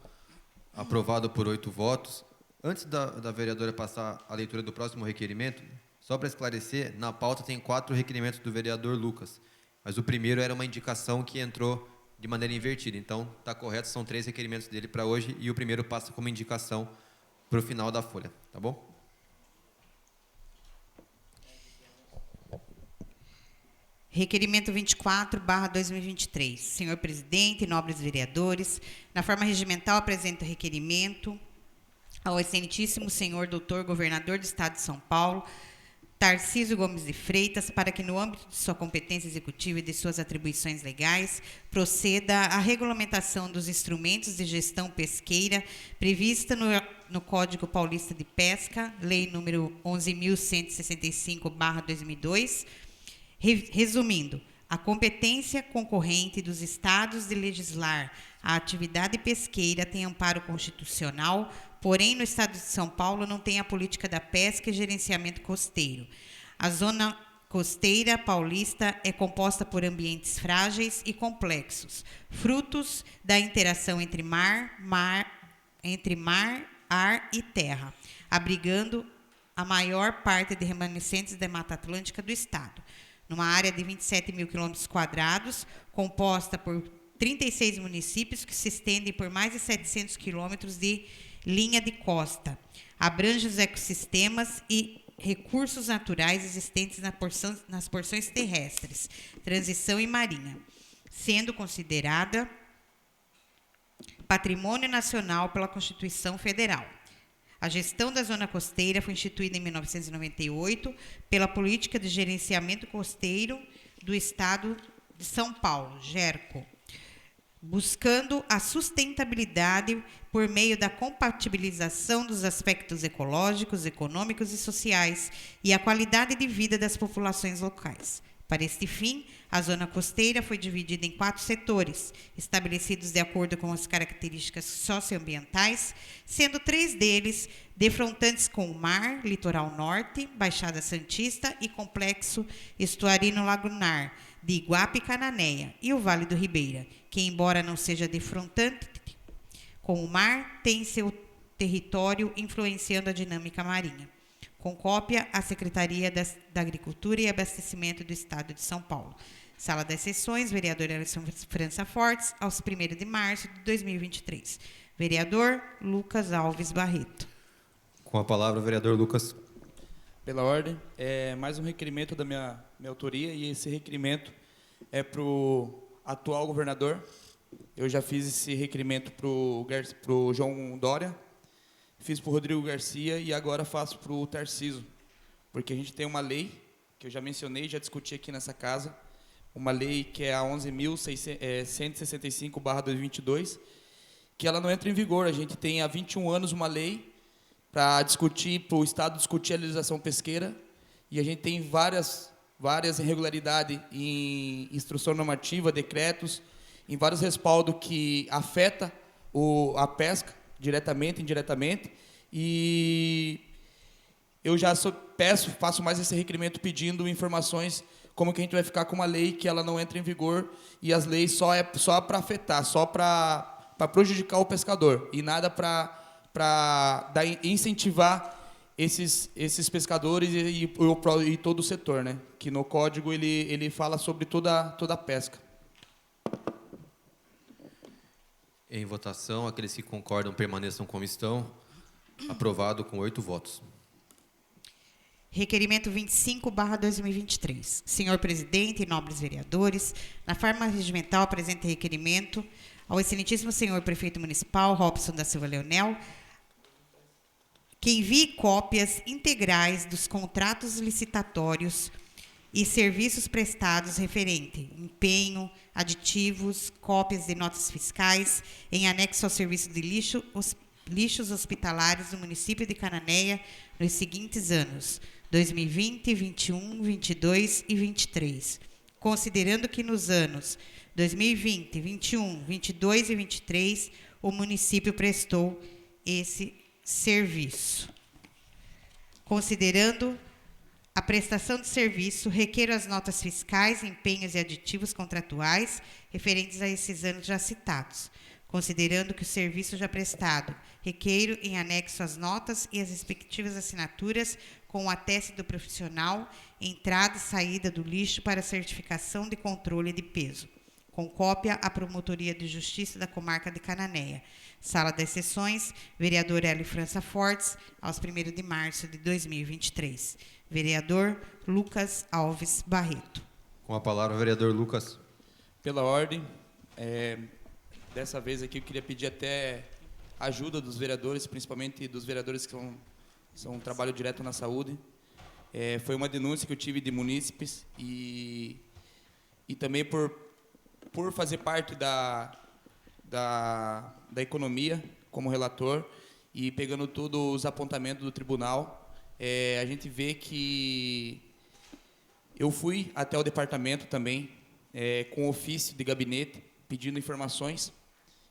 Aprovado por 8 votos. Antes da vereadora passar a leitura do próximo requerimento, só para esclarecer, na pauta tem 4 requerimentos do vereador Lucas, mas o primeiro era uma indicação que entrou de maneira invertida. Então, está correto, são 3 requerimentos dele para hoje e o primeiro passa como indicação para o final da folha, tá bom? Requerimento 24/2023. Senhor presidente, nobres vereadores, na forma regimental apresento o requerimento ao excelentíssimo senhor doutor governador do Estado de São Paulo, Tarcísio Gomes de Freitas, para que, no âmbito de sua competência executiva e de suas atribuições legais, proceda à regulamentação dos instrumentos de gestão pesqueira prevista no Código Paulista de Pesca, Lei nº 11.165/2002, resumindo, a competência concorrente dos estados de legislar a atividade pesqueira tem amparo constitucional, porém, no Estado de São Paulo não tem a política da pesca e gerenciamento costeiro. A zona costeira paulista é composta por ambientes frágeis e complexos, frutos da interação entre mar, ar e terra, abrigando a maior parte de remanescentes da Mata Atlântica do Estado, numa área de 27 mil quilômetros quadrados, composta por 36 municípios que se estendem por mais de 700 quilômetros de linha de costa. Abrange os ecossistemas e recursos naturais existentes nas porções terrestres, transição e marinha, sendo considerada patrimônio nacional pela Constituição Federal. A gestão da zona costeira foi instituída em 1998 pela Política de Gerenciamento Costeiro do Estado de São Paulo, GERCO, buscando a sustentabilidade por meio da compatibilização dos aspectos ecológicos, econômicos e sociais e a qualidade de vida das populações locais. Para este fim, a zona costeira foi dividida em 4 setores, estabelecidos de acordo com as características socioambientais, sendo 3 deles defrontantes com o mar, litoral norte, Baixada Santista e complexo estuarino lagunar de Iguape e Cananéia, e o Vale do Ribeira, que, embora não seja defrontante com o mar, tem seu território influenciando a dinâmica marinha. Com cópia à Secretaria da Agricultura e Abastecimento do Estado de São Paulo. Sala das Sessões, vereador Alisson França Fortes, aos 1º de março de 2023. Vereador Lucas Alves Barreto. Com a palavra, o vereador Lucas. Pela ordem, é mais um requerimento da minha autoria, e esse requerimento é para o atual governador. Eu já fiz esse requerimento para o João Dória, fiz para o Rodrigo Garcia e agora faço para o Tarcísio, porque a gente tem uma lei, que eu já mencionei, já discuti aqui nessa casa, uma lei que é a 11.165/2022, que ela não entra em vigor. A gente tem há 21 anos uma lei para discutir, para o Estado discutir a legislação pesqueira, e a gente tem várias irregularidades em instrução normativa, decretos, em vários respaldos que afeta a pesca, diretamente, indiretamente, e eu já faço mais esse requerimento pedindo informações como que a gente vai ficar com uma lei que ela não entra em vigor e as leis só para afetar, só para prejudicar o pescador e nada para incentivar esses pescadores e todo o setor, né? Que no código ele fala sobre toda a pesca. Em votação, aqueles que concordam permaneçam como estão. Aprovado com 8 votos. Requerimento 25/2023. Senhor presidente e nobres vereadores, na forma regimental apresenta requerimento ao excelentíssimo senhor prefeito municipal, Robson da Silva Leonel, que envie cópias integrais dos contratos licitatórios e serviços prestados referente empenho, aditivos, cópias de notas fiscais em anexo ao serviço de lixos hospitalares do município de Cananéia nos seguintes anos: 2020, 21, 22 e 23. Considerando que nos anos 2020, 21, 22 e 23 o município prestou esse serviço. Considerando a prestação de serviço, requeiro as notas fiscais, empenhos e aditivos contratuais referentes a esses anos já citados. Considerando que o serviço já prestado, requeiro em anexo as notas e as respectivas assinaturas com o ateste do profissional, entrada e saída do lixo para certificação de controle de peso, com cópia à Promotoria de Justiça da Comarca de Cananéia. Sala das Sessões, vereador Hélio França Fortes, aos 1º de março de 2023. Vereador Lucas Alves Barreto. Com a palavra, vereador Lucas. Pela ordem, dessa vez aqui eu queria pedir até ajuda dos vereadores, principalmente dos vereadores que são trabalho direto na saúde. Foi uma denúncia que eu tive de munícipes e também por fazer parte da economia como relator e pegando todos os apontamentos do tribunal, a gente vê que eu fui até o departamento também com ofício de gabinete pedindo informações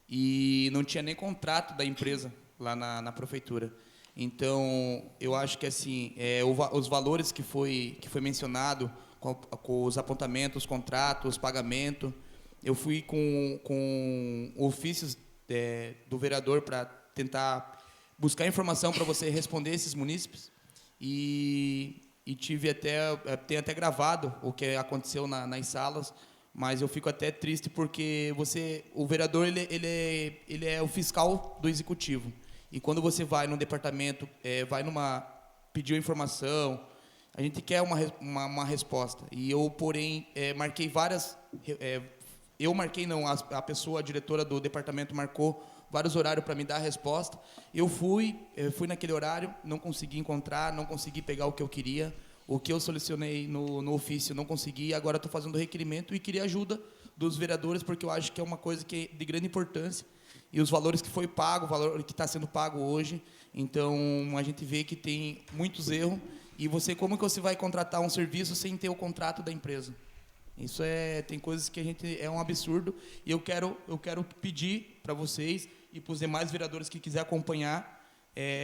e não tinha nem contrato da empresa lá na prefeitura. Então, eu acho que assim, os valores que foi mencionado, com os apontamentos, os contratos, os pagamentos, eu fui com ofícios do vereador para tentar buscar informação para você responder esses munícipes e tenho até gravado o que aconteceu nas salas, mas eu fico até triste porque o vereador ele é o fiscal do executivo e quando você vai no departamento, pediu informação, a gente quer uma resposta e eu porém marquei várias a pessoa, a diretora do departamento marcou vários horários para me dar a resposta. Eu fui naquele horário, não consegui encontrar, não consegui pegar o que eu queria, o que eu selecionei no ofício, não consegui. Agora estou fazendo requerimento e queria ajuda dos vereadores, porque eu acho que é uma coisa que é de grande importância. E os valores que foi pago, o valor que está sendo pago hoje, então a gente vê que tem muitos erros. E como que você vai contratar um serviço sem ter o contrato da empresa? Isso tem coisas que é um absurdo e eu quero pedir para vocês e para os demais vereadores que quiser acompanhar.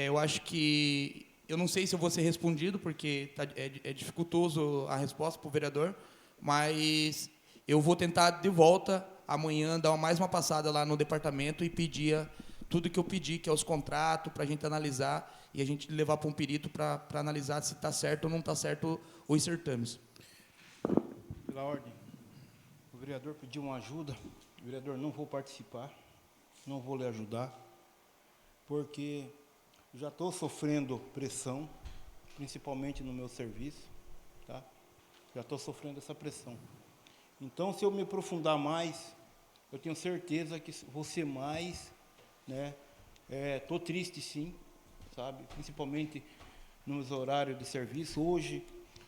Eu acho que eu não sei se eu vou ser respondido porque é dificultoso a resposta para o vereador, mas eu vou tentar de volta amanhã dar mais uma passada lá no departamento e pedir tudo que eu pedi, que é os contratos, para a gente analisar e a gente levar para um perito para analisar se está certo ou não está certo os certames. Pela ordem, o vereador pediu uma ajuda, o vereador não vou participar, não vou lhe ajudar, porque já estou sofrendo pressão, principalmente no meu serviço, tá? Já estou sofrendo essa pressão. Então, se eu me aprofundar mais, eu tenho certeza que vou ser mais, né? Estou triste sim, sabe? Principalmente nos horários de serviço. Hoje,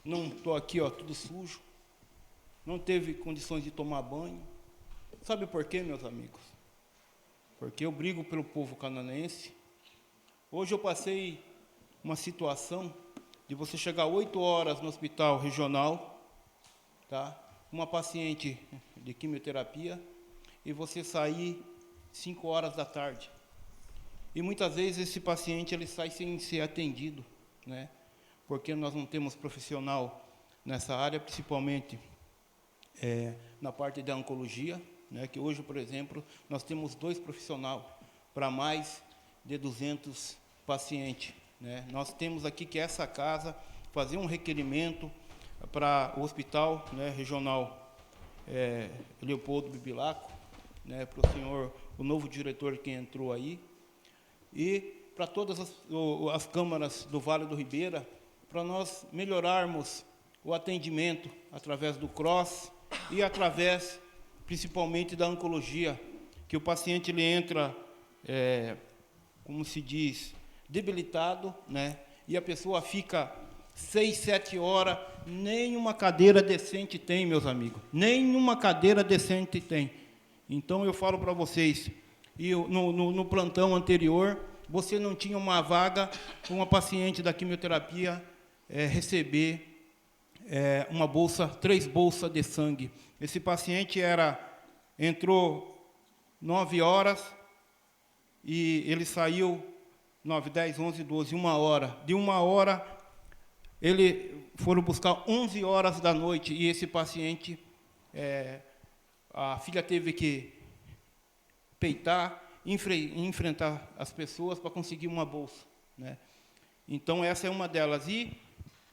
não estou aqui, tudo sujo. Não teve condições de tomar banho. Sabe por quê, meus amigos? Porque eu brigo pelo povo cananéense. Hoje eu passei uma situação de você chegar 8 horas no hospital regional, tá? Uma paciente de quimioterapia, e você sair 5 horas da tarde. E muitas vezes esse paciente ele sai sem ser atendido, né? porque nós não temos profissional nessa área, principalmente na parte da oncologia, né, que hoje, por exemplo, nós temos 2 profissionais para mais de 200 pacientes. Né? Nós temos aqui que essa casa fazer um requerimento para o hospital, né, regional Leopoldo Bibilaco, né, para o senhor, o novo diretor que entrou aí, e para todas as câmaras do Vale do Ribeira, para nós melhorarmos o atendimento através do CROSS e através, principalmente, da oncologia, que o paciente ele entra, como se diz, debilitado, né, e a pessoa fica 6, 7 horas, nenhuma cadeira decente tem, meus amigos. Nenhuma cadeira decente tem. Então, eu falo para vocês, e no plantão anterior, você não tinha uma vaga para uma paciente da quimioterapia receber uma bolsa, 3 bolsas de sangue. Esse paciente entrou 9 horas e ele saiu 9, 10, 11, 12, 1 hora. De 1 hora, foram buscar 11 horas da noite, e esse paciente, a filha teve que peitar, enfrentar as pessoas para conseguir uma bolsa. Né? Então, essa é uma delas. E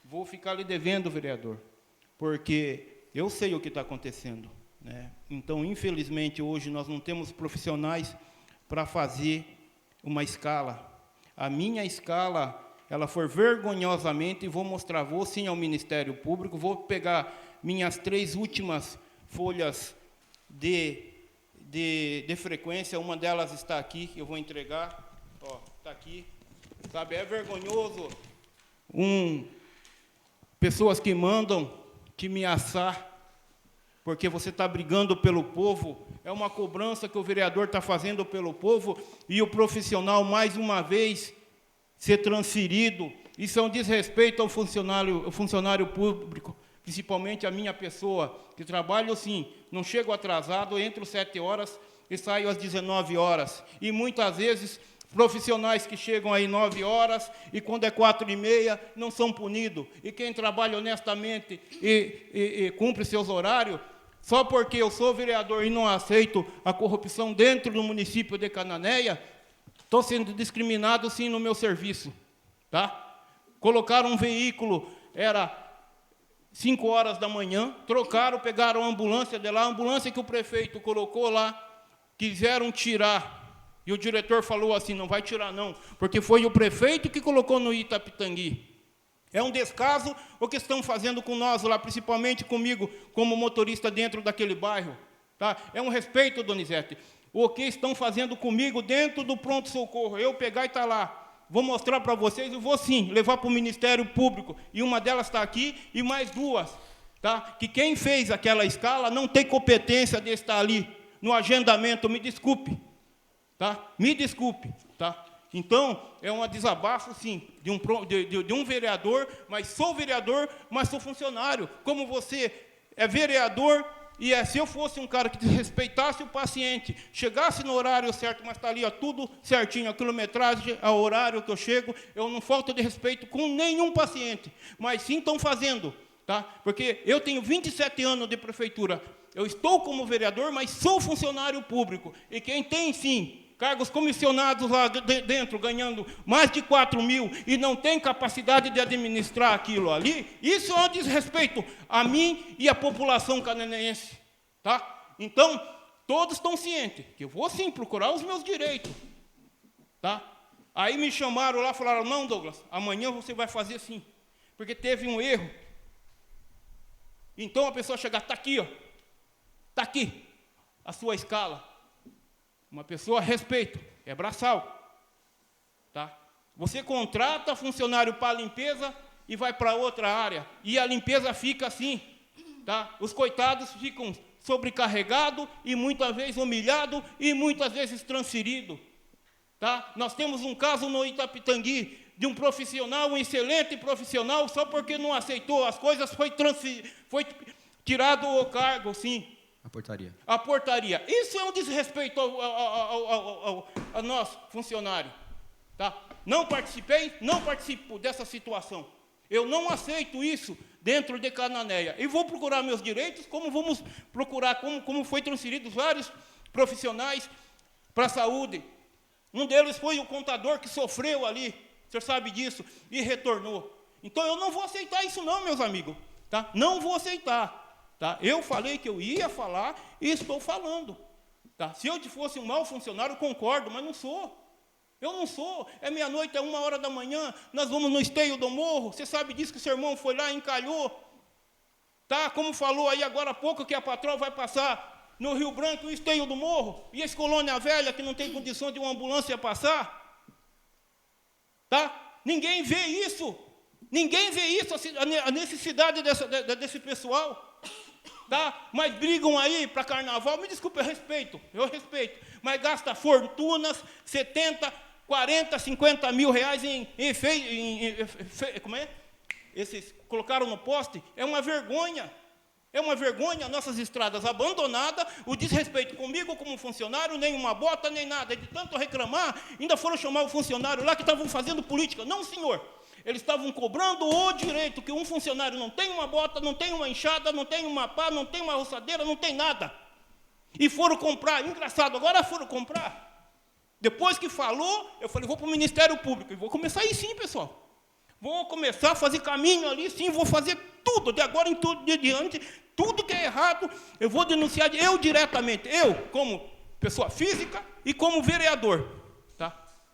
vou ficar lhe devendo, vereador, porque eu sei o que está acontecendo. Né? Então, infelizmente, hoje nós não temos profissionais para fazer uma escala. A minha escala, ela foi vergonhosamente, e vou mostrar, vou sim ao Ministério Público, vou pegar minhas 3 últimas folhas de frequência, uma delas está aqui, que eu vou entregar, está aqui, sabe, é vergonhoso, pessoas que mandam te ameaçar, porque você está brigando pelo povo, é uma cobrança que o vereador está fazendo pelo povo, e o profissional, mais uma vez, ser transferido. Isso é um desrespeito ao funcionário público, principalmente a minha pessoa, que trabalho, sim, não chego atrasado, entro 7 horas e saio às 19 horas. E, muitas vezes, profissionais que chegam aí 9 horas e, quando é 4h30, não são punidos. E quem trabalha honestamente e cumpre seus horários, só porque eu sou vereador e não aceito a corrupção dentro do município de Cananéia, estou sendo discriminado, sim, no meu serviço. Tá? Colocaram um veículo, era 5 horas da manhã, trocaram, pegaram a ambulância de lá, a ambulância que o prefeito colocou lá, quiseram tirar. E o diretor falou assim, não vai tirar não, porque foi o prefeito que colocou no Itapitangui. É um descaso o que estão fazendo com nós lá, principalmente comigo, como motorista dentro daquele bairro. Tá? É um respeito, Donizete. O que estão fazendo comigo dentro do pronto-socorro, eu pegar e estar lá. Vou mostrar para vocês, eu vou sim, levar para o Ministério Público. E uma delas está aqui, e mais 2. Tá? Que quem fez aquela escala não tem competência de estar ali no agendamento, me desculpe. Tá? Me desculpe. Tá? Então, é um desabafo, sim, de um vereador, mas sou vereador, mas sou funcionário. Como você é vereador, e se eu fosse um cara que desrespeitasse o paciente, chegasse no horário certo, mas está ali tudo certinho, a quilometragem, a horário que eu chego, eu não falto de respeito com nenhum paciente, mas sim estão fazendo, tá? Porque eu tenho 27 anos de prefeitura, eu estou como vereador, mas sou funcionário público, e quem tem, sim, cargos comissionados lá dentro, ganhando mais de 4 mil, e não tem capacidade de administrar aquilo ali, isso é um desrespeito a mim e à população cananéense. Tá? Então, todos estão cientes que eu vou, sim, procurar os meus direitos. Tá? Aí me chamaram lá e falaram, não, Douglas, amanhã você vai fazer assim, porque teve um erro. Então, a pessoa chegar, está aqui, está aqui, a sua escala. Uma pessoa, respeito, é braçal. Tá? Você contrata funcionário para a limpeza e vai para outra área. E a limpeza fica assim. Tá? Os coitados ficam sobrecarregados e muitas vezes humilhados e muitas vezes transferidos. Tá? Nós temos um caso no Itapitangui de um profissional, um excelente profissional, só porque não aceitou as coisas, foi tirado o cargo, sim. A portaria. A portaria. Isso é um desrespeito ao nosso funcionário. Tá? Não participei, não participo dessa situação. Eu não aceito isso dentro de Cananéia. E vou procurar meus direitos, como vamos procurar, como foi transferidos vários profissionais para a saúde. Um deles foi o contador que sofreu ali, o senhor sabe disso, e retornou. Então, eu não vou aceitar isso não, meus amigos. Tá? Não vou aceitar. Tá? Eu falei que eu ia falar e estou falando. Tá? Se eu fosse um mau funcionário, concordo, mas não sou. Eu não sou. É meia-noite, é 1h da manhã, nós vamos no esteio do morro. Você sabe disso que o seu irmão foi lá e encalhou. Tá? Como falou aí agora há pouco que a patroa vai passar no Rio Branco o esteio do morro. E esse Colônia Velha que não tem condição de uma ambulância passar. Tá? Ninguém vê isso. Ninguém vê isso, a necessidade desse pessoal. Tá? Mas brigam aí para carnaval, me desculpe, eu respeito, mas gasta fortunas, 70, 40, 50 mil reais como é? Esses colocaram no poste, é uma vergonha nossas estradas abandonadas, o desrespeito comigo como funcionário, nem uma bota, nem nada, de tanto reclamar, ainda foram chamar o funcionário lá que estavam fazendo política, não senhor. Eles estavam cobrando o direito que um funcionário não tem uma bota, não tem uma enxada, não tem uma pá, não tem uma roçadeira, não tem nada. E foram comprar, engraçado, agora foram comprar. Depois que falou, eu falei, vou para o Ministério Público. E vou começar aí sim, pessoal. Vou começar a fazer caminho ali, sim, vou fazer tudo, de agora em tudo, de diante, tudo que é errado, eu vou denunciar, eu diretamente, eu como pessoa física e como vereador.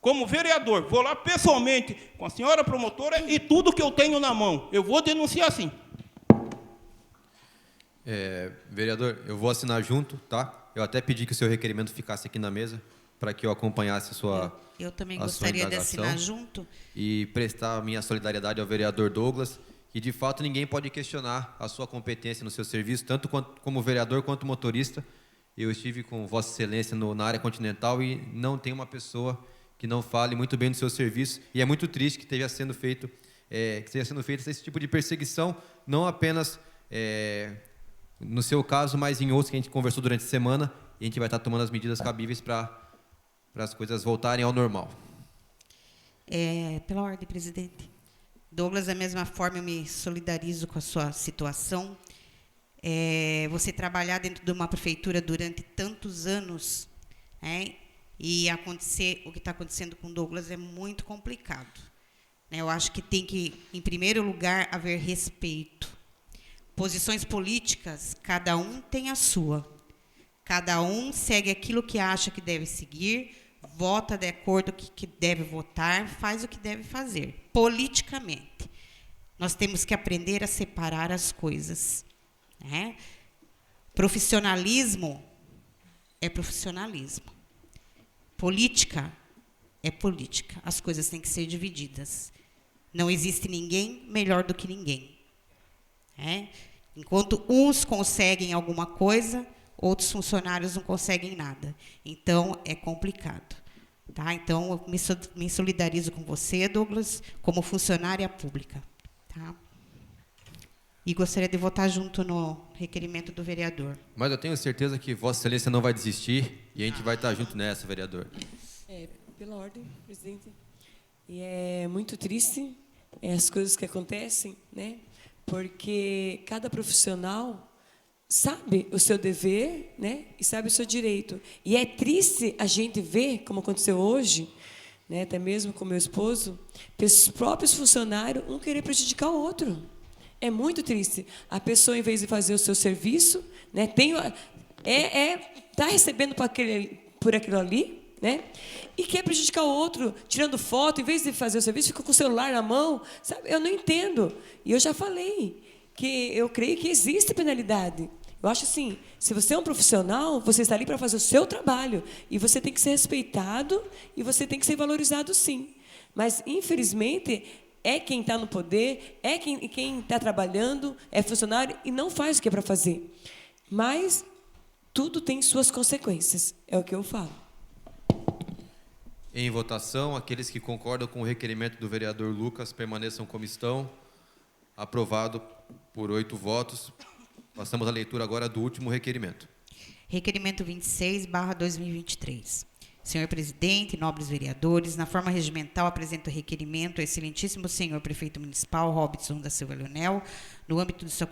Como vereador, vou lá pessoalmente com a senhora promotora e tudo que eu tenho na mão. Eu vou denunciar sim. Vereador, eu vou assinar junto, tá? Eu até pedi que o seu requerimento ficasse aqui na mesa para que eu acompanhasse a sua Eu também a sua gostaria de indagação assinar junto. E prestar a minha solidariedade ao vereador Douglas, que de fato ninguém pode questionar a sua competência no seu serviço, tanto como vereador quanto motorista. Eu estive com Vossa Excelência na área continental e não tem uma pessoa que não fale muito bem do seu serviço, e é muito triste que esteja sendo feito esse tipo de perseguição, não apenas no seu caso, mas em outros que a gente conversou durante a semana, e a gente vai estar tomando as medidas cabíveis para as coisas voltarem ao normal. Pela ordem, presidente. Douglas, da mesma forma, eu me solidarizo com a sua situação. Você trabalhar dentro de uma prefeitura durante tantos anos, e acontecer o que está acontecendo com Douglas é muito complicado. Eu acho que tem que, em primeiro lugar, haver respeito. Posições políticas, cada um tem a sua. Cada um segue aquilo que acha que deve seguir, vota de acordo com o que deve votar, faz o que deve fazer. Politicamente, nós temos que aprender a separar as coisas. Profissionalismo é profissionalismo. Política é política. As coisas têm que ser divididas. Não existe ninguém melhor do que ninguém. Enquanto uns conseguem alguma coisa, outros funcionários não conseguem nada. Então, é complicado. Tá? Então, eu me solidarizo com você, Douglas, como funcionária pública. Tá? E gostaria de votar junto no requerimento do vereador. Mas eu tenho certeza que Vossa Excelência não vai desistir e a gente vai estar junto nessa, vereador. Pela ordem, presidente. E é muito triste as coisas que acontecem, né? Porque cada profissional sabe o seu dever, né? E sabe o seu direito. E é triste a gente ver, como aconteceu hoje, né? Até mesmo com meu esposo, os próprios funcionários, um querer prejudicar o outro. É muito triste. A pessoa, em vez de fazer o seu serviço, né, tá recebendo por aquilo ali, né, e quer prejudicar o outro, tirando foto, em vez de fazer o serviço, fica com o celular na mão. Sabe? Eu não entendo. E eu já falei que eu creio que existe penalidade. Eu acho assim, se você é um profissional, você está ali para fazer o seu trabalho. E você tem que ser respeitado e você tem que ser valorizado, sim. Mas, infelizmente, é quem está no poder, é quem está trabalhando, é funcionário e não faz o que é para fazer. Mas tudo tem suas consequências, é o que eu falo. Em votação, aqueles que concordam com o requerimento do vereador Lucas permaneçam como estão. Aprovado por 8 votos. Passamos à leitura agora do último requerimento. Requerimento 26/2023. Senhor presidente, nobres vereadores, na forma regimental apresento o requerimento ao excelentíssimo senhor prefeito municipal, Robson da Silva Leonel, no âmbito de sua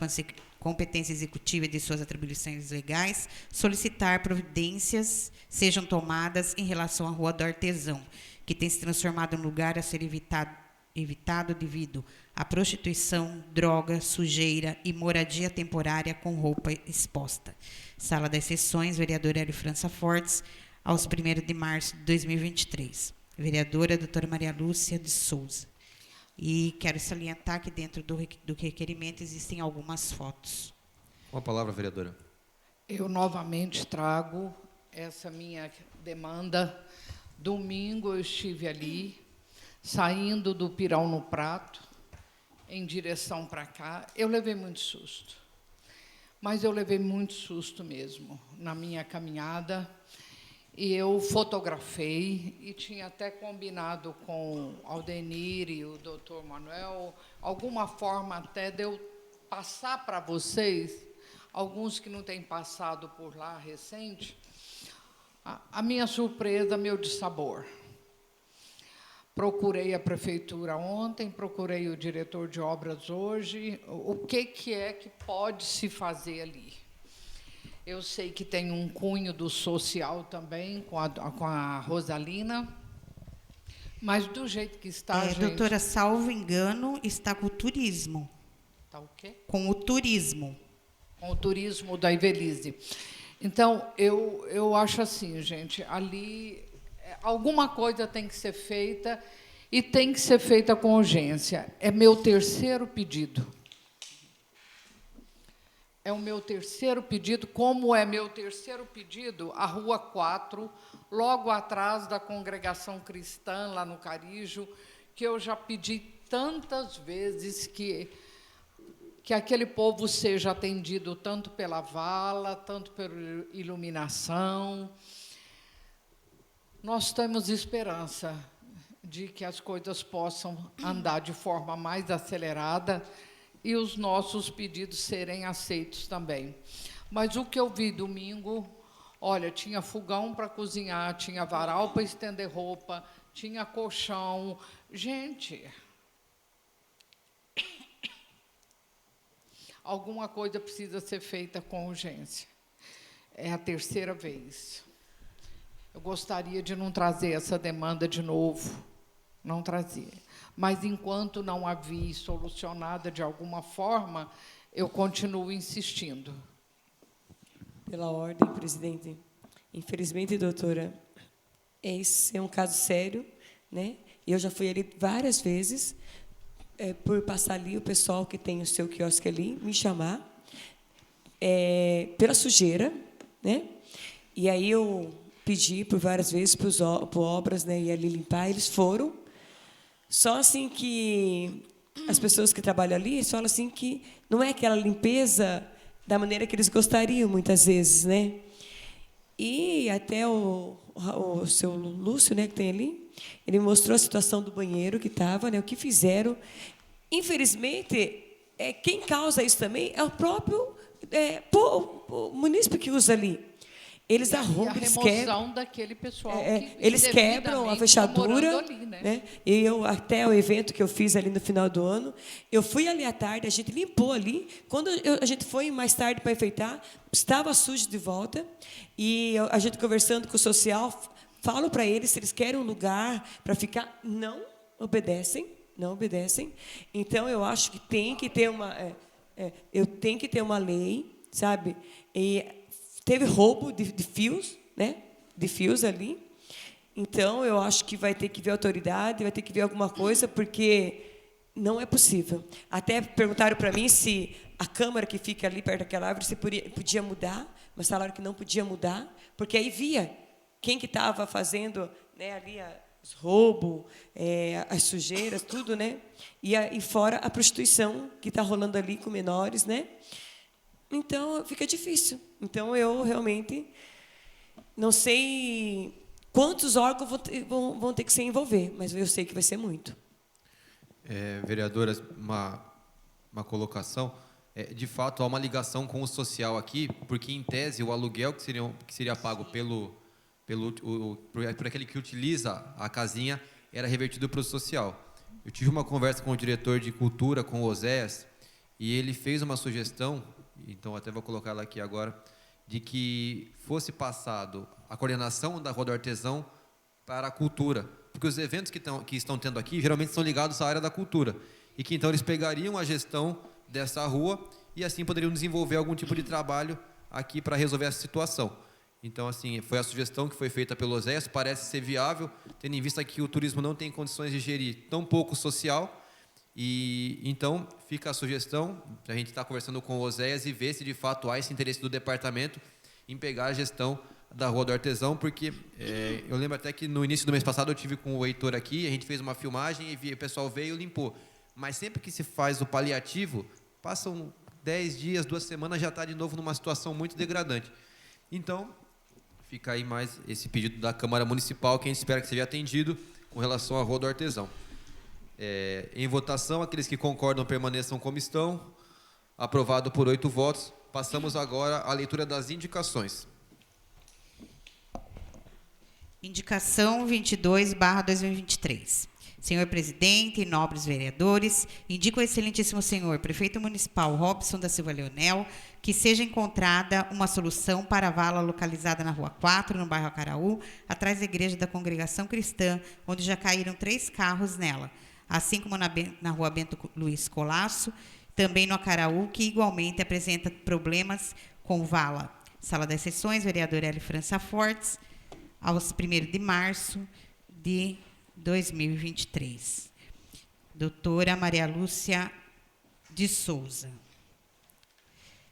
competência executiva e de suas atribuições legais, solicitar providências sejam tomadas em relação à Rua do Artesão, que tem se transformado em um lugar a ser evitado devido à prostituição, droga, sujeira e moradia temporária com roupa exposta. Sala das Sessões, vereadora Hélio França Fortes, aos 1º de março de 2023. Vereadora doutora Maria Lúcia de Souza. E quero salientar que dentro do requerimento existem algumas fotos. Com a palavra, vereadora. Eu novamente trago essa minha demanda. Domingo eu estive ali, saindo do Pirão no Prato, em direção para cá. Eu levei muito susto. Mas eu levei muito susto mesmo na minha caminhada. E eu fotografei e tinha até combinado com o Aldenir e o doutor Manuel, alguma forma até de eu passar para vocês, alguns que não têm passado por lá recente, a minha surpresa, meu dissabor. Procurei a prefeitura ontem, procurei o diretor de obras hoje, o que é que pode se fazer ali. Eu sei que tem um cunho do social também, com a Rosalina, mas do jeito que está, gente... Doutora, salvo engano, está com o turismo. Está o quê? Com o turismo. Com o turismo da Ivelise. Então, eu acho assim, gente, ali alguma coisa tem que ser feita e tem que ser feita com urgência. É meu terceiro pedido. É o meu terceiro pedido, como é meu terceiro pedido, a Rua 4, logo atrás da congregação cristã, lá no Carijo, que eu já pedi tantas vezes que aquele povo seja atendido tanto pela vala, tanto pela iluminação. Nós temos esperança de que as coisas possam andar de forma mais acelerada e os nossos pedidos serem aceitos também. Mas o que eu vi domingo, olha, tinha fogão para cozinhar, tinha varal para estender roupa, tinha colchão. Gente, alguma coisa precisa ser feita com urgência. É a terceira vez. Eu gostaria de não trazer essa demanda de novo, não trazer. Mas, enquanto não a vi solucionada de alguma forma, eu continuo insistindo. Pela ordem, presidente. Infelizmente, doutora, esse é um caso sério, né? Eu já fui ali várias vezes, por passar ali, o pessoal que tem o seu quiosque ali, me chamar, pela sujeira, né? E aí eu pedi por várias vezes para os obras, né, ir ali limpar, eles foram. Só assim que as pessoas que trabalham ali falam assim que não é aquela limpeza da maneira que eles gostariam, muitas vezes, né? E até o seu Lúcio, né, que tem ali, ele mostrou a situação do banheiro que estava, né, o que fizeram. Infelizmente, quem causa isso também é o próprio o munícipe que usa ali. Eles arrumam, eles quebram daquele pessoal eles quebram a fechadura, ali, né? E eu, até o evento que eu fiz ali no final do ano, eu fui ali à tarde, a gente limpou ali. Quando a gente foi mais tarde para enfeitar, estava sujo de volta. E a gente conversando com o social, falo para eles se eles querem um lugar para ficar, não obedecem. Então eu acho que tem que ter uma lei, sabe? E teve roubo de fios, né? De fios ali. Então, eu acho que vai ter que ver a autoridade, vai ter que ver alguma coisa, porque não é possível. Até perguntaram para mim se a câmara que fica ali perto daquela árvore se podia mudar, mas falaram que não podia mudar, porque aí via quem que estava fazendo, né, ali os roubos, as sujeiras, tudo, né? E fora a prostituição que está rolando ali com menores, né? Então, fica difícil. Então, eu realmente não sei quantos órgãos vão ter que se envolver, mas eu sei que vai ser muito. Vereadoras, uma colocação. De fato, há uma ligação com o social aqui, porque, em tese, o aluguel que seria pago pelo por aquele que utiliza a casinha, era revertido para o social. Eu tive uma conversa com o diretor de cultura, com o Oséias, e ele fez uma sugestão, então até vou colocar ela aqui agora, de que fosse passado a coordenação da Rua do Artesão para a cultura, porque os eventos que estão tendo aqui geralmente são ligados à área da cultura, e que então eles pegariam a gestão dessa rua e assim poderiam desenvolver algum tipo de trabalho aqui para resolver essa situação. Então, assim, foi a sugestão que foi feita pelo Oséias, parece ser viável, tendo em vista que o turismo não tem condições de gerir tão pouco social, e então fica a sugestão, a gente está conversando com o Oséias e ver se de fato há esse interesse do departamento em pegar a gestão da Rua do Artesão, porque eu lembro até que no início do mês passado eu tive com o Heitor aqui, a gente fez uma filmagem e o pessoal veio e limpou, mas sempre que se faz o paliativo, passam 10 dias, 2 semanas, já está de novo numa situação muito degradante. Então, fica aí mais esse pedido da Câmara Municipal, que a gente espera que seja atendido com relação à Rua do Artesão. Em votação, aqueles que concordam permaneçam como estão. Aprovado por 8 votos. Passamos agora à leitura das indicações. Indicação 22/2023. Senhor presidente, nobres vereadores, indico ao excelentíssimo senhor prefeito municipal Robson da Silva Leonel que seja encontrada uma solução para a vala localizada na Rua 4, no bairro Acaraú, atrás da igreja da Congregação Cristã, onde já caíram 3 carros nela, assim como na Rua Bento Luiz Colasso, também no Acaraú, que igualmente apresenta problemas com vala. Sala das Sessões, vereador Hélio França Fortes, aos 1º de março de 2023. Doutora Maria Lúcia de Souza.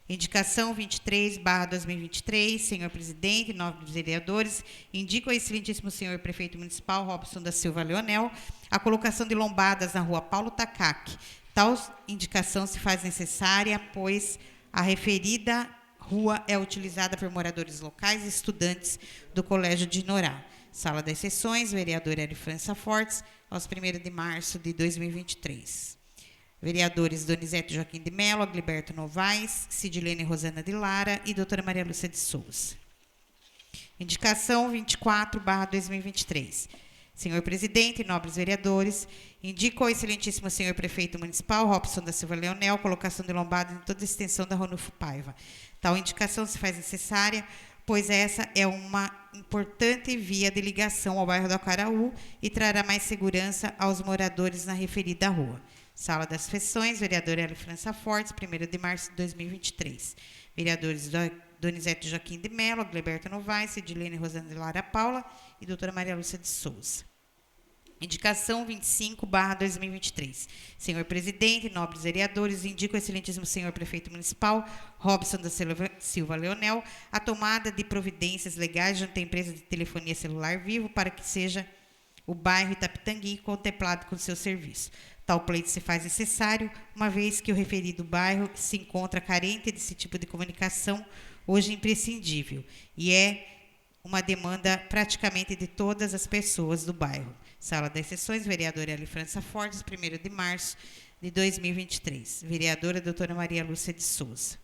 Indicação 23/2023, senhor presidente, nobres vereadores, indico ao excelentíssimo senhor prefeito municipal Robson da Silva Leonel a colocação de lombadas na Rua Paulo Tacaque. Tal indicação se faz necessária, pois a referida rua é utilizada por moradores locais e estudantes do Colégio de Norá. Sala das Sessões, vereador Hélio França Fortes, aos 1º de março de 2023. Vereadores Donizete Joaquim de Mello, Agliberto Novaes, Sidilene Rosana de Lara e doutora Maria Lúcia de Souza. Indicação 24/2023. Senhor presidente, nobres vereadores, indico ao excelentíssimo senhor prefeito municipal Robson da Silva Leonel colocação de lombada em toda a extensão da Ranulfo Paiva. Tal indicação se faz necessária, pois essa é uma importante via de ligação ao bairro do Acaraú e trará mais segurança aos moradores na referida rua. Sala das Sessões, vereador Hélio França Fortes, 1º de março de 2023. Vereadores Donizete Joaquim de Mello, Agliberto Novaes, Sidilene Rosana de Lara Paula e doutora Maria Lúcia de Souza. Indicação 25/2023. Senhor presidente, nobres vereadores, indico ao excelentíssimo senhor prefeito municipal Robson da Silva Leonel a tomada de providências legais junto à empresa de telefonia celular Vivo para que seja o bairro Itapitangui contemplado com seu serviço. Tal pleito se faz necessário, uma vez que o referido bairro se encontra carente desse tipo de comunicação, hoje imprescindível, e é uma demanda praticamente de todas as pessoas do bairro. Sala das Sessões, vereador Hélio França Fortes, 1º de março de 2023. Vereadora doutora Maria Lúcia de Souza.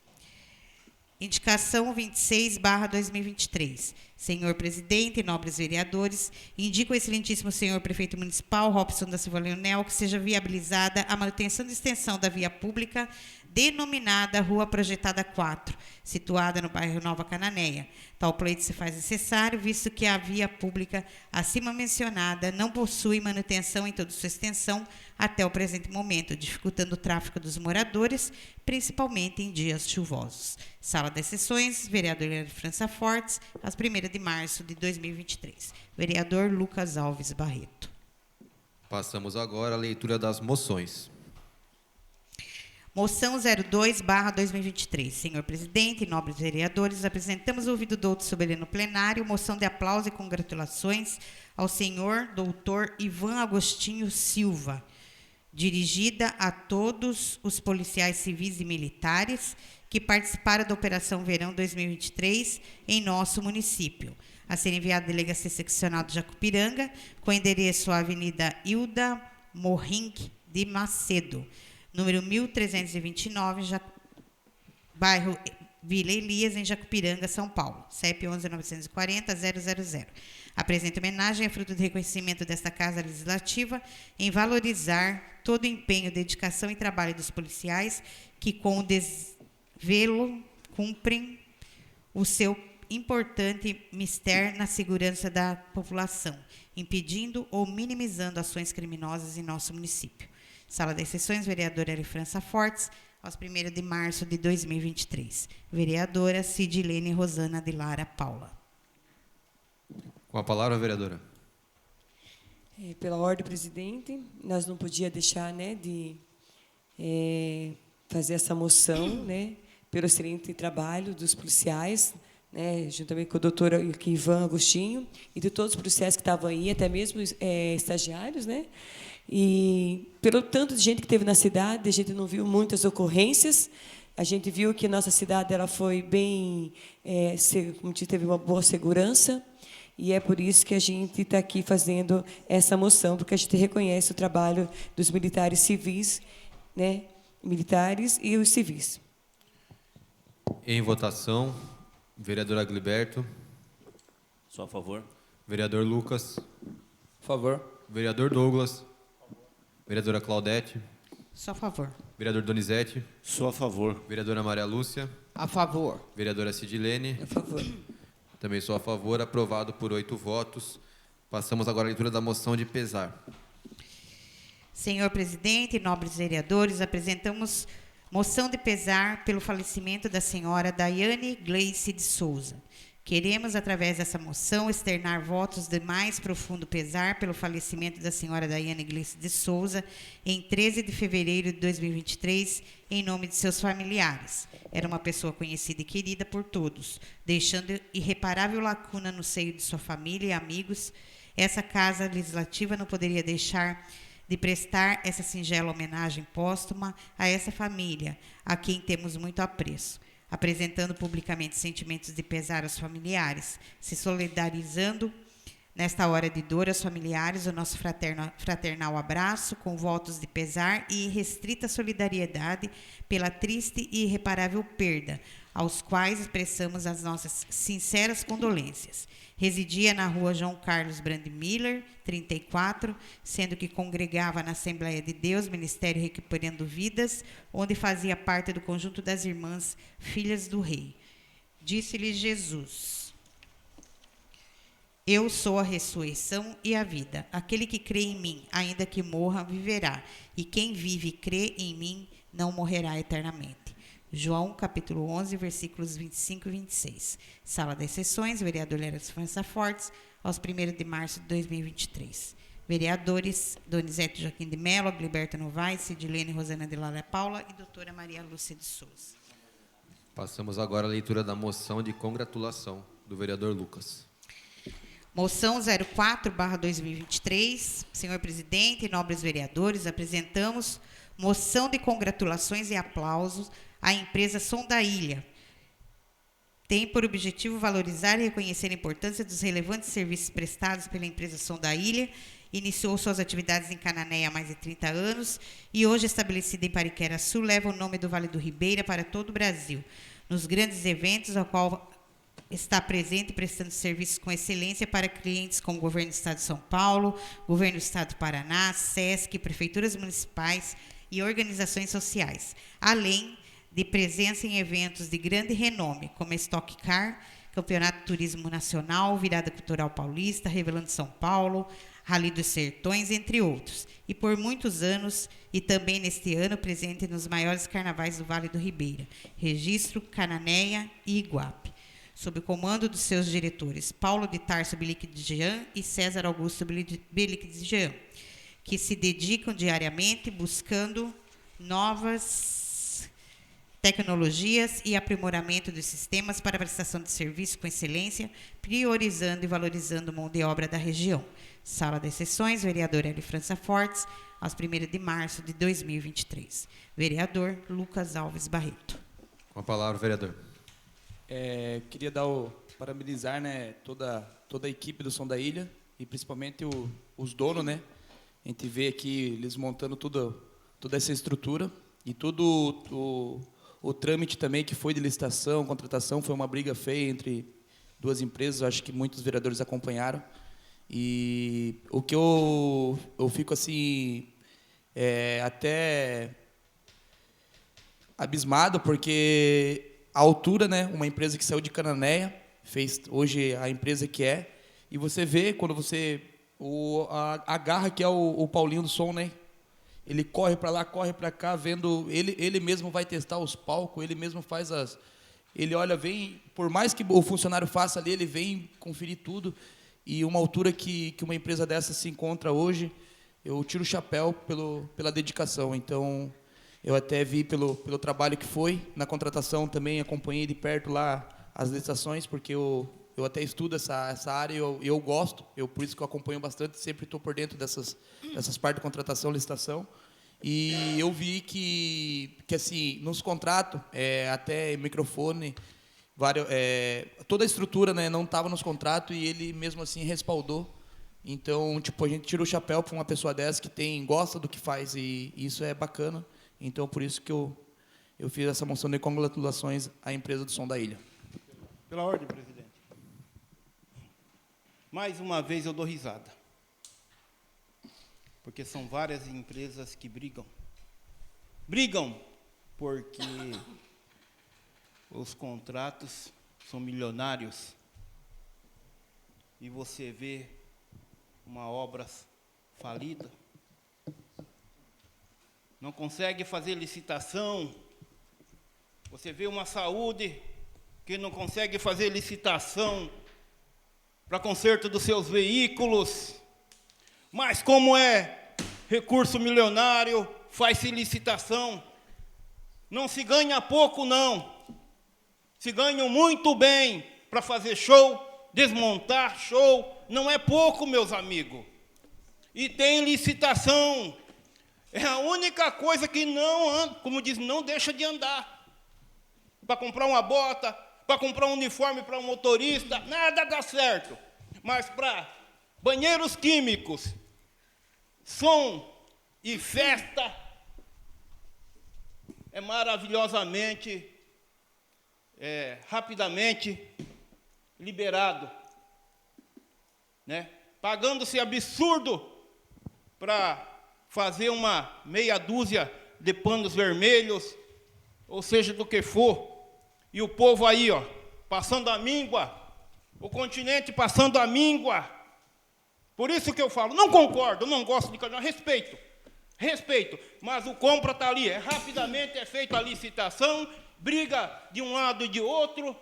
Indicação 26/2023. Senhor presidente, nobres vereadores, indico ao excelentíssimo senhor prefeito municipal Robson da Silva Leonel que seja viabilizada a manutenção de extensão da via pública denominada Rua Projetada 4, situada no bairro Nova Cananéia. Tal pleito se faz necessário, visto que a via pública acima mencionada não possui manutenção em toda sua extensão até o presente momento, dificultando o tráfego dos moradores, principalmente em dias chuvosos. Sala das Sessões, vereador França Fortes, às 1º de março de 2023. Vereador Lucas Alves Barreto. Passamos agora à leitura das moções. Moção 02/2023. Senhor presidente, nobres vereadores, apresentamos ao ouvido do outro soberano plenário moção de aplauso e congratulações ao senhor doutor Ivan Agostinho Silva, dirigida a todos os policiais civis e militares que participaram da Operação Verão 2023 em nosso município. A ser enviada à Delegacia Seccional de Jacupiranga, com endereço à Avenida Hilda Morring de Macedo, número 1329, Vila Elias, em Jacupiranga, São Paulo, CEP 11.940.000. Apresento homenagem a fruto do reconhecimento desta Casa Legislativa em valorizar todo o empenho, dedicação e trabalho dos policiais que, com o desvelo, cumprem o seu importante mistério na segurança da população, impedindo ou minimizando ações criminosas em nosso município. Sala das Sessões, vereadora Elifrança Fortes, aos 1º de março de 2023. Vereadora Cidilene Rosana de Lara Paula. Com a palavra, vereadora. Pela ordem, presidente, nós não podíamos deixar, né, de fazer essa moção, né, pelo excelente trabalho dos policiais, né, juntamente com o doutor Ivan Agostinho e de todos os policiais que estavam aí, até mesmo estagiários, né, e pelo tanto de gente que teve na cidade, a gente não viu muitas ocorrências. A gente viu que nossa cidade ela foi bem, como teve uma boa segurança, e é por isso que a gente está aqui fazendo essa moção, porque a gente reconhece o trabalho dos militares civis, né, militares e os civis. Em votação, vereador Agliberto. Sou a favor. Vereador Lucas. Por favor. Vereador Douglas. Vereadora Claudete. Só a favor. Vereador Donizete. Sou a favor. Vereadora Maria Lúcia. A favor. Vereadora Cidilene. A favor. Também sou a favor, aprovado por 8 votos. Passamos agora à leitura da moção de pesar. Senhor presidente, nobres vereadores, apresentamos moção de pesar pelo falecimento da senhora Daiane Gleice de Souza. Queremos, através dessa moção, externar votos de mais profundo pesar pelo falecimento da senhora Daiane Gleice de Souza em 13 de fevereiro de 2023, em nome de seus familiares. Era uma pessoa conhecida e querida por todos, deixando irreparável lacuna no seio de sua família e amigos. Essa Casa Legislativa não poderia deixar de prestar essa singela homenagem póstuma a essa família, a quem temos muito apreço, apresentando publicamente sentimentos de pesar aos familiares, se solidarizando nesta hora de dor aos familiares, o nosso fraternal abraço, com votos de pesar e irrestrita solidariedade pela triste e irreparável perda, aos quais expressamos as nossas sinceras condolências. Residia na rua João Carlos Brandmiller, 34, sendo que congregava na Assembleia de Deus, Ministério Recuperando Vidas, onde fazia parte do conjunto das irmãs Filhas do Rei. Disse-lhe Jesus: Eu sou a ressurreição e a vida. Aquele que crê em mim, ainda que morra, viverá. E quem vive e crê em mim, não morrerá eternamente. João, capítulo 11, versículos 25 e 26. Sala das Sessões, vereador Elifrança Fortes, aos 1º de março de 2023. Vereadores Donizete Joaquim de Mello, Agliberto Novaes, Cidilene Rosana de Lara Paula e doutora Maria Lúcia de Souza. Passamos agora à leitura da moção de congratulação do vereador Lucas. Moção 04/2023. Senhor presidente, nobres vereadores, apresentamos moção de congratulações e aplausos à empresa Som da Ilha. Tem por objetivo valorizar e reconhecer a importância dos relevantes serviços prestados pela empresa Som da Ilha. Iniciou suas atividades em Cananéia há mais de 30 anos e hoje estabelecida em Pariquera Sul, leva o nome do Vale do Ribeira para todo o Brasil. Nos grandes eventos, ao qual está presente prestando serviços com excelência para clientes como o Governo do Estado de São Paulo, Governo do Estado do Paraná, SESC, prefeituras municipais e organizações sociais, além de presença em eventos de grande renome, como a Stock Car, Campeonato de Turismo Nacional, Virada Cultural Paulista, Revelando São Paulo, Rally dos Sertões, entre outros. E por muitos anos, e também neste ano, presente nos maiores carnavais do Vale do Ribeira, Registro, Cananéia e Iguape. Sob o comando dos seus diretores, Paulo de Tarso Bilic de Jean e César Augusto Bilic de Jean, que se dedicam diariamente buscando novas tecnologias e aprimoramento dos sistemas para a prestação de serviço com excelência, priorizando e valorizando a mão de obra da região. Sala das Sessões, vereadora Elifrança Fortes, aos 1º de março de 2023. Vereador Lucas Alves Barreto. Com a palavra, vereador. Queria parabenizar, né, toda a equipe do Som da Ilha e principalmente os donos, né? A gente vê aqui eles montando toda essa estrutura e todo o trâmite também que foi de licitação, contratação, foi uma briga feia entre duas empresas, acho que muitos vereadores acompanharam. E o que eu fico assim, até abismado, porque a altura, né, uma empresa que saiu de Cananéia, fez hoje a empresa que é, e você vê quando você a garra que é o Paulinho do som, né? Ele corre para lá, corre para cá, vendo, ele mesmo vai testar os palcos, ele mesmo faz ele olha, vem, por mais que o funcionário faça ali, ele vem conferir tudo, e uma altura que uma empresa dessa se encontra hoje, eu tiro o chapéu pela dedicação. Então, eu até vi pelo trabalho que foi, na contratação também acompanhei de perto lá as licitações, porque eu até estudo essa área e eu gosto, por isso que eu acompanho bastante, sempre estou por dentro dessas partes de contratação, licitação. E eu vi que assim, nos contratos, até microfone, toda a estrutura, né, não estava nos contratos e ele mesmo assim respaldou. Então, tipo, a gente tira o chapéu para uma pessoa dessa que gosta do que faz e isso é bacana. Então, por isso que eu fiz essa moção de congratulações à empresa do Som da Ilha. Pela ordem, presidente. Mais uma vez eu dou risada. Porque são várias empresas que brigam. Brigam porque os contratos são milionários. E você vê uma obra falida. Não consegue fazer licitação. Você vê uma saúde que não consegue fazer licitação para conserto dos seus veículos. Mas como é recurso milionário, faz-se licitação. Não se ganha pouco, não. Se ganham muito bem para fazer show, desmontar show. Não é pouco, meus amigos. E tem licitação. É a única coisa que não anda, como diz, não deixa de andar. Para comprar uma bota, para comprar um uniforme para um motorista, nada dá certo. Mas para banheiros químicos, som e festa, é maravilhosamente, rapidamente liberado, né? Pagando-se absurdo para fazer uma meia dúzia de panos vermelhos, ou seja, do que for, e o povo aí, ó, passando a míngua, o continente passando a míngua. Por isso que eu falo, não concordo, não gosto de canal, respeito, mas o compra está ali, rapidamente é feita a licitação, briga de um lado e de outro,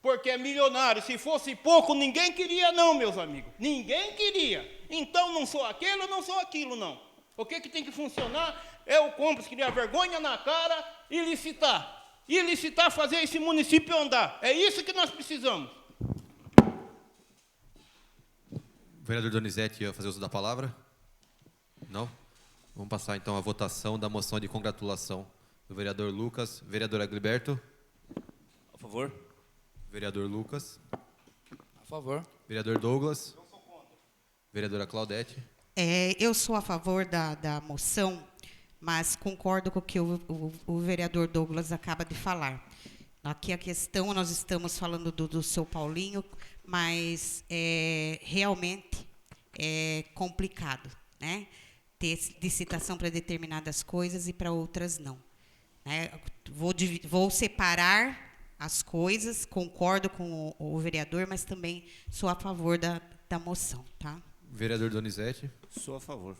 porque é milionário. Se fosse pouco, ninguém queria não, meus amigos, ninguém queria. Então, não sou aquele, não sou aquilo, não. O que tem que funcionar é o Compras criar vergonha na cara e licitar. E licitar, fazer esse município andar. É isso que nós precisamos. O vereador Donizete ia fazer uso da palavra? Não? Vamos passar, então, a votação da moção de congratulação do vereador Lucas. Vereador Agliberto? A favor? Vereador Lucas? A favor. Vereador Douglas? Eu sou contra. Vereadora Claudete? Eu sou a favor da moção, mas concordo com o que o vereador Douglas acaba de falar. Aqui a questão, nós estamos falando do seu Paulinho, mas realmente é complicado, né? Ter licitação para determinadas coisas e para outras não. Né? Vou separar as coisas, concordo com o vereador, mas também sou a favor da moção, tá? Vereador Donizete? Sou a favor.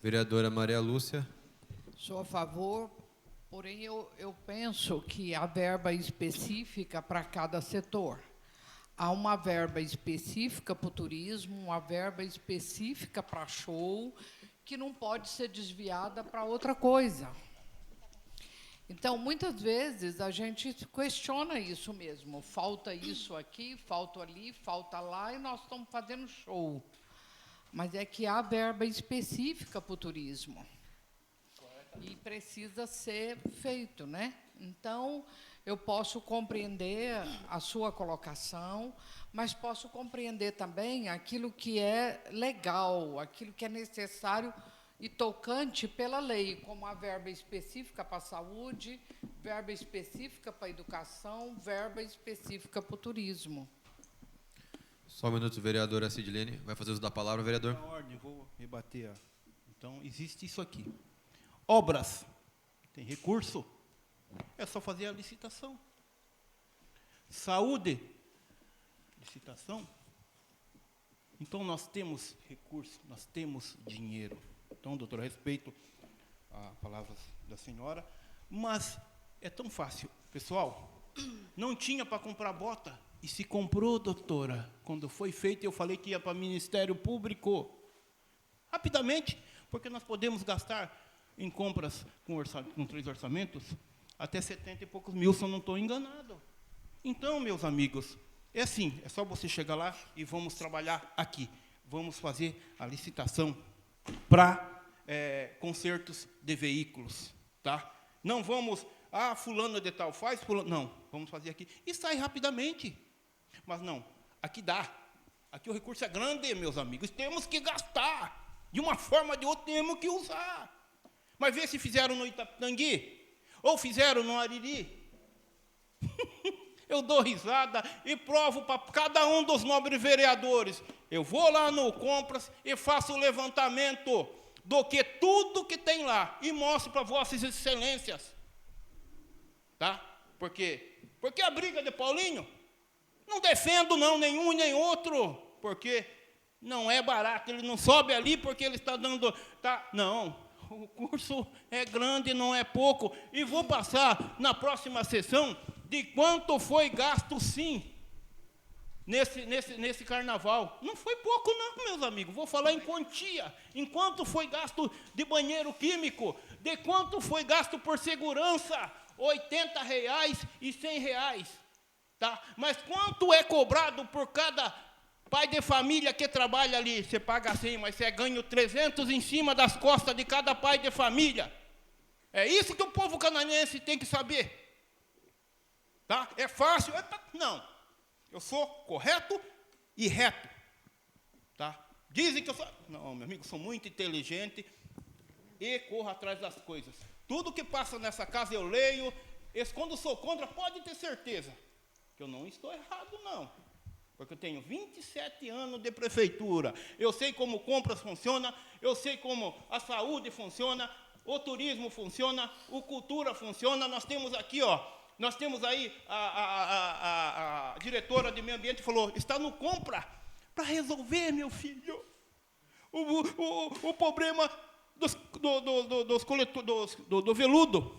Vereadora Maria Lúcia? Sou a favor, porém eu penso que a verba específica para cada setor. Há uma verba específica para o turismo, uma verba específica para show, que não pode ser desviada para outra coisa. Então, muitas vezes, a gente questiona isso mesmo. Falta isso aqui, falta ali, falta lá, e nós estamos fazendo show. Mas é que há verba específica para o turismo. E precisa ser feito, né? Então, eu posso compreender a sua colocação, mas posso compreender também aquilo que é legal, aquilo que é necessário e tocante pela lei, como a verba específica para a saúde, verba específica para a educação, verba específica para o turismo. Só um minuto, vereadora Sidilene. Vai fazer uso da palavra, vereador. Na ordem, vou rebater. Então, existe isso aqui. Obras. Tem recurso? É só fazer a licitação. Saúde. Licitação. Então, nós temos recurso, nós temos dinheiro. Então, doutor, respeito a palavras da senhora, mas é tão fácil. Pessoal, não tinha para comprar bota, e se comprou, doutora. Quando foi feito, eu falei que ia para o Ministério Público. Rapidamente, porque nós podemos gastar em compras com 3 orçamentos, até 70 e poucos mil, se eu não estou enganado. Então, meus amigos, é assim, é só você chegar lá e vamos trabalhar aqui. Vamos fazer a licitação para consertos de veículos, tá? Não vamos, fulano de tal faz, fulano, não, vamos fazer aqui. E sai rapidamente. Mas não, aqui dá. Aqui o recurso é grande, meus amigos. Temos que gastar. De uma forma ou de outra, temos que usar. Mas vê se fizeram no Itapitangui, ou fizeram no Ariri. Eu dou risada e provo para cada um dos nobres vereadores. Eu vou lá no Compras e faço o levantamento do que tudo que tem lá e mostro para vossas excelências. Tá? Porque a briga de Paulinho, não defendo não, nenhum nem outro, porque não é barato, ele não sobe ali porque ele está dando... Não, o curso é grande, não é pouco. E vou passar na próxima sessão de quanto foi gasto, sim, nesse carnaval. Não foi pouco, não, meus amigos. Vou falar em quantia. Em quanto foi gasto de banheiro químico, de quanto foi gasto por segurança, R$80 e R$100. Tá? Mas quanto é cobrado por cada pai de família que trabalha ali? Você paga 100, mas você ganha 300 em cima das costas de cada pai de família. É isso que o povo canadense tem que saber. Tá? É fácil? Não. Eu sou correto e reto. Tá? Dizem que eu sou... Não, meu amigo, sou muito inteligente e corro atrás das coisas. Tudo que passa nessa casa eu leio. Quando sou contra, pode ter certeza que eu não estou errado, não. Porque eu tenho 27 anos de prefeitura. Eu sei como compras funciona, eu sei como a saúde funciona, o turismo funciona, o cultura funciona. Nós temos aqui, nós temos aí a diretora de meio ambiente falou, está no Compra para resolver, meu filho, o problema do veludo.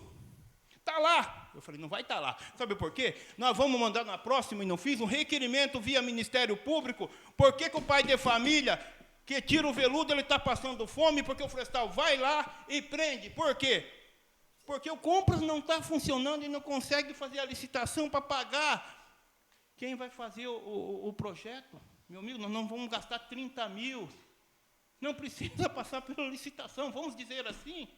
Está lá. Eu falei, não vai estar lá. Sabe por quê? Nós vamos mandar na próxima, e não fiz um requerimento via Ministério Público. Por que o pai de família que tira o veludo, ele está passando fome? Porque o Florestal vai lá e prende. Por quê? Porque o Compras não está funcionando e não consegue fazer a licitação para pagar. Quem vai fazer o projeto? Meu amigo, nós não vamos gastar 30 mil. Não precisa passar pela licitação, vamos dizer assim.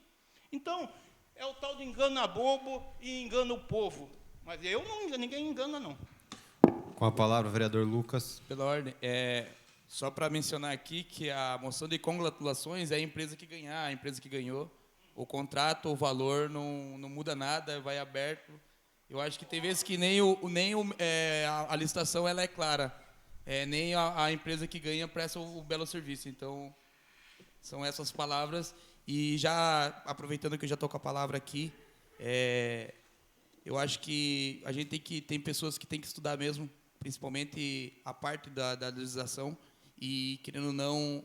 Então, é o tal de engana bobo e engana o povo. Mas eu não engano, ninguém engana, não. Com a palavra, vereador Lucas. Pela ordem, só para mencionar aqui que a moção de congratulações é a empresa que ganhar, a empresa que ganhou. O contrato, o valor não muda nada, vai aberto. Eu acho que tem vezes que a licitação ela é clara. Nem a empresa que ganha presta o belo serviço. Então, são essas palavras. E já, aproveitando que eu já estou com a palavra aqui, eu acho que a gente tem pessoas que têm que estudar mesmo, principalmente a parte da legislação. E, querendo ou não,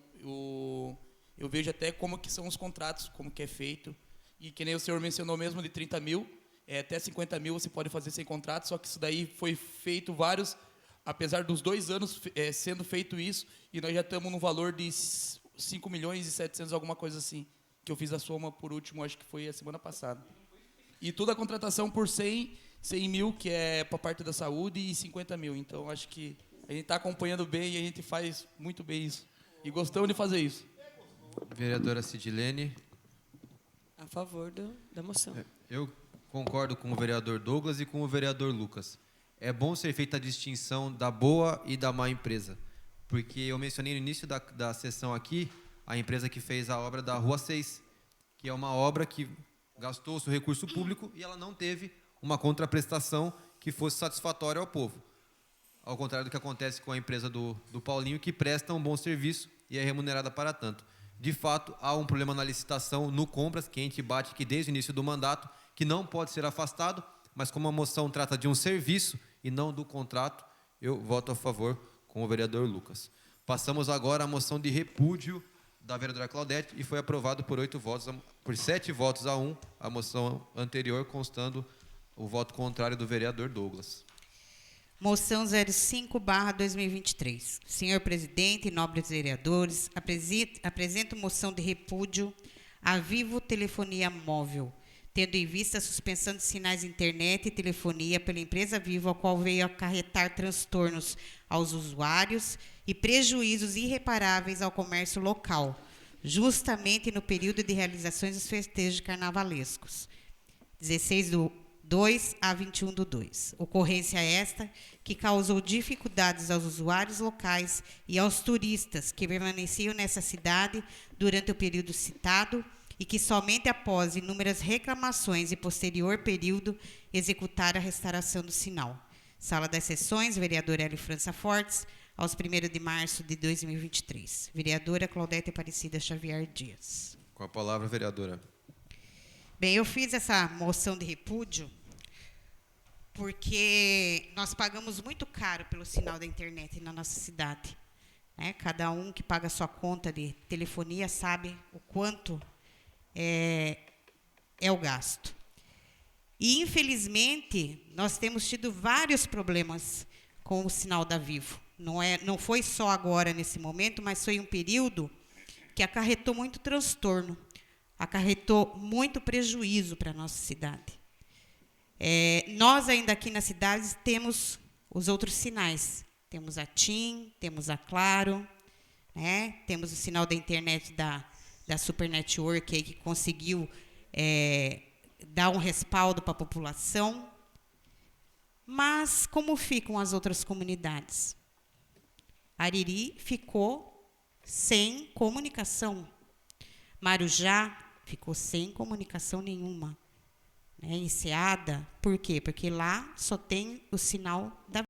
eu vejo até como que são os contratos, como que é feito. E que nem o senhor mencionou mesmo, de 30 mil, até 50 mil você pode fazer sem contrato, só que isso daí foi feito vários, apesar dos 2 anos sendo feito isso, e nós já estamos no valor de 5 milhões e 700, alguma coisa assim, que eu fiz a soma por último, acho que foi a semana passada. E toda a contratação por 100 mil, que é para a parte da saúde, e 50 mil. Então, acho que a gente está acompanhando bem e a gente faz muito bem isso. E gostamos de fazer isso. Vereadora Sidilene. A favor da moção. Eu concordo com o vereador Douglas e com o vereador Lucas. É bom ser feita a distinção da boa e da má empresa. Porque eu mencionei no início da sessão aqui a empresa que fez a obra da Rua 6, que é uma obra que gastou o seu recurso público e ela não teve uma contraprestação que fosse satisfatória ao povo. Ao contrário do que acontece com a empresa do Paulinho, que presta um bom serviço e é remunerada para tanto. De fato, há um problema na licitação, no Compras, que a gente bate aqui desde o início do mandato, que não pode ser afastado, mas como a moção trata de um serviço e não do contrato, eu voto a favor com o vereador Lucas. Passamos agora à moção de repúdio da vereadora Claudete e foi aprovado por 7 votos a 1, a moção anterior constando o voto contrário do vereador Douglas. Moção 05/2023. Senhor presidente, nobres vereadores, apresento moção de repúdio à Vivo Telefonia Móvel, tendo em vista a suspensão de sinais de internet e telefonia pela empresa Vivo, a qual veio acarretar transtornos aos usuários e prejuízos irreparáveis ao comércio local, justamente no período de realizações dos festejos carnavalescos. 16/2 a 21/2. Ocorrência esta que causou dificuldades aos usuários locais e aos turistas que permaneciam nessa cidade durante o período citado e que somente após inúmeras reclamações e posterior período executaram a restauração do sinal. Sala das Sessões, vereadora Hélio França Fortes, aos 1º de março de 2023. Vereadora Claudete Aparecida Xavier Dias. Com a palavra, vereadora. Bem, eu fiz essa moção de repúdio porque nós pagamos muito caro pelo sinal da internet na nossa cidade. Né? Cada um que paga a sua conta de telefonia sabe o quanto é o gasto. E, infelizmente, nós temos tido vários problemas com o sinal da Vivo. Não foi só agora, nesse momento, mas foi um período que acarretou muito transtorno, acarretou muito prejuízo para a nossa cidade. Nós, ainda aqui na cidade, temos os outros sinais. Temos a TIM, temos a Claro, né? Temos o sinal da internet da Super Network, aí, que conseguiu dar um respaldo para a população. Mas como ficam as outras comunidades? Ariri ficou sem comunicação. Marujá ficou sem comunicação nenhuma. Enseada, por quê? Porque lá só tem o sinal da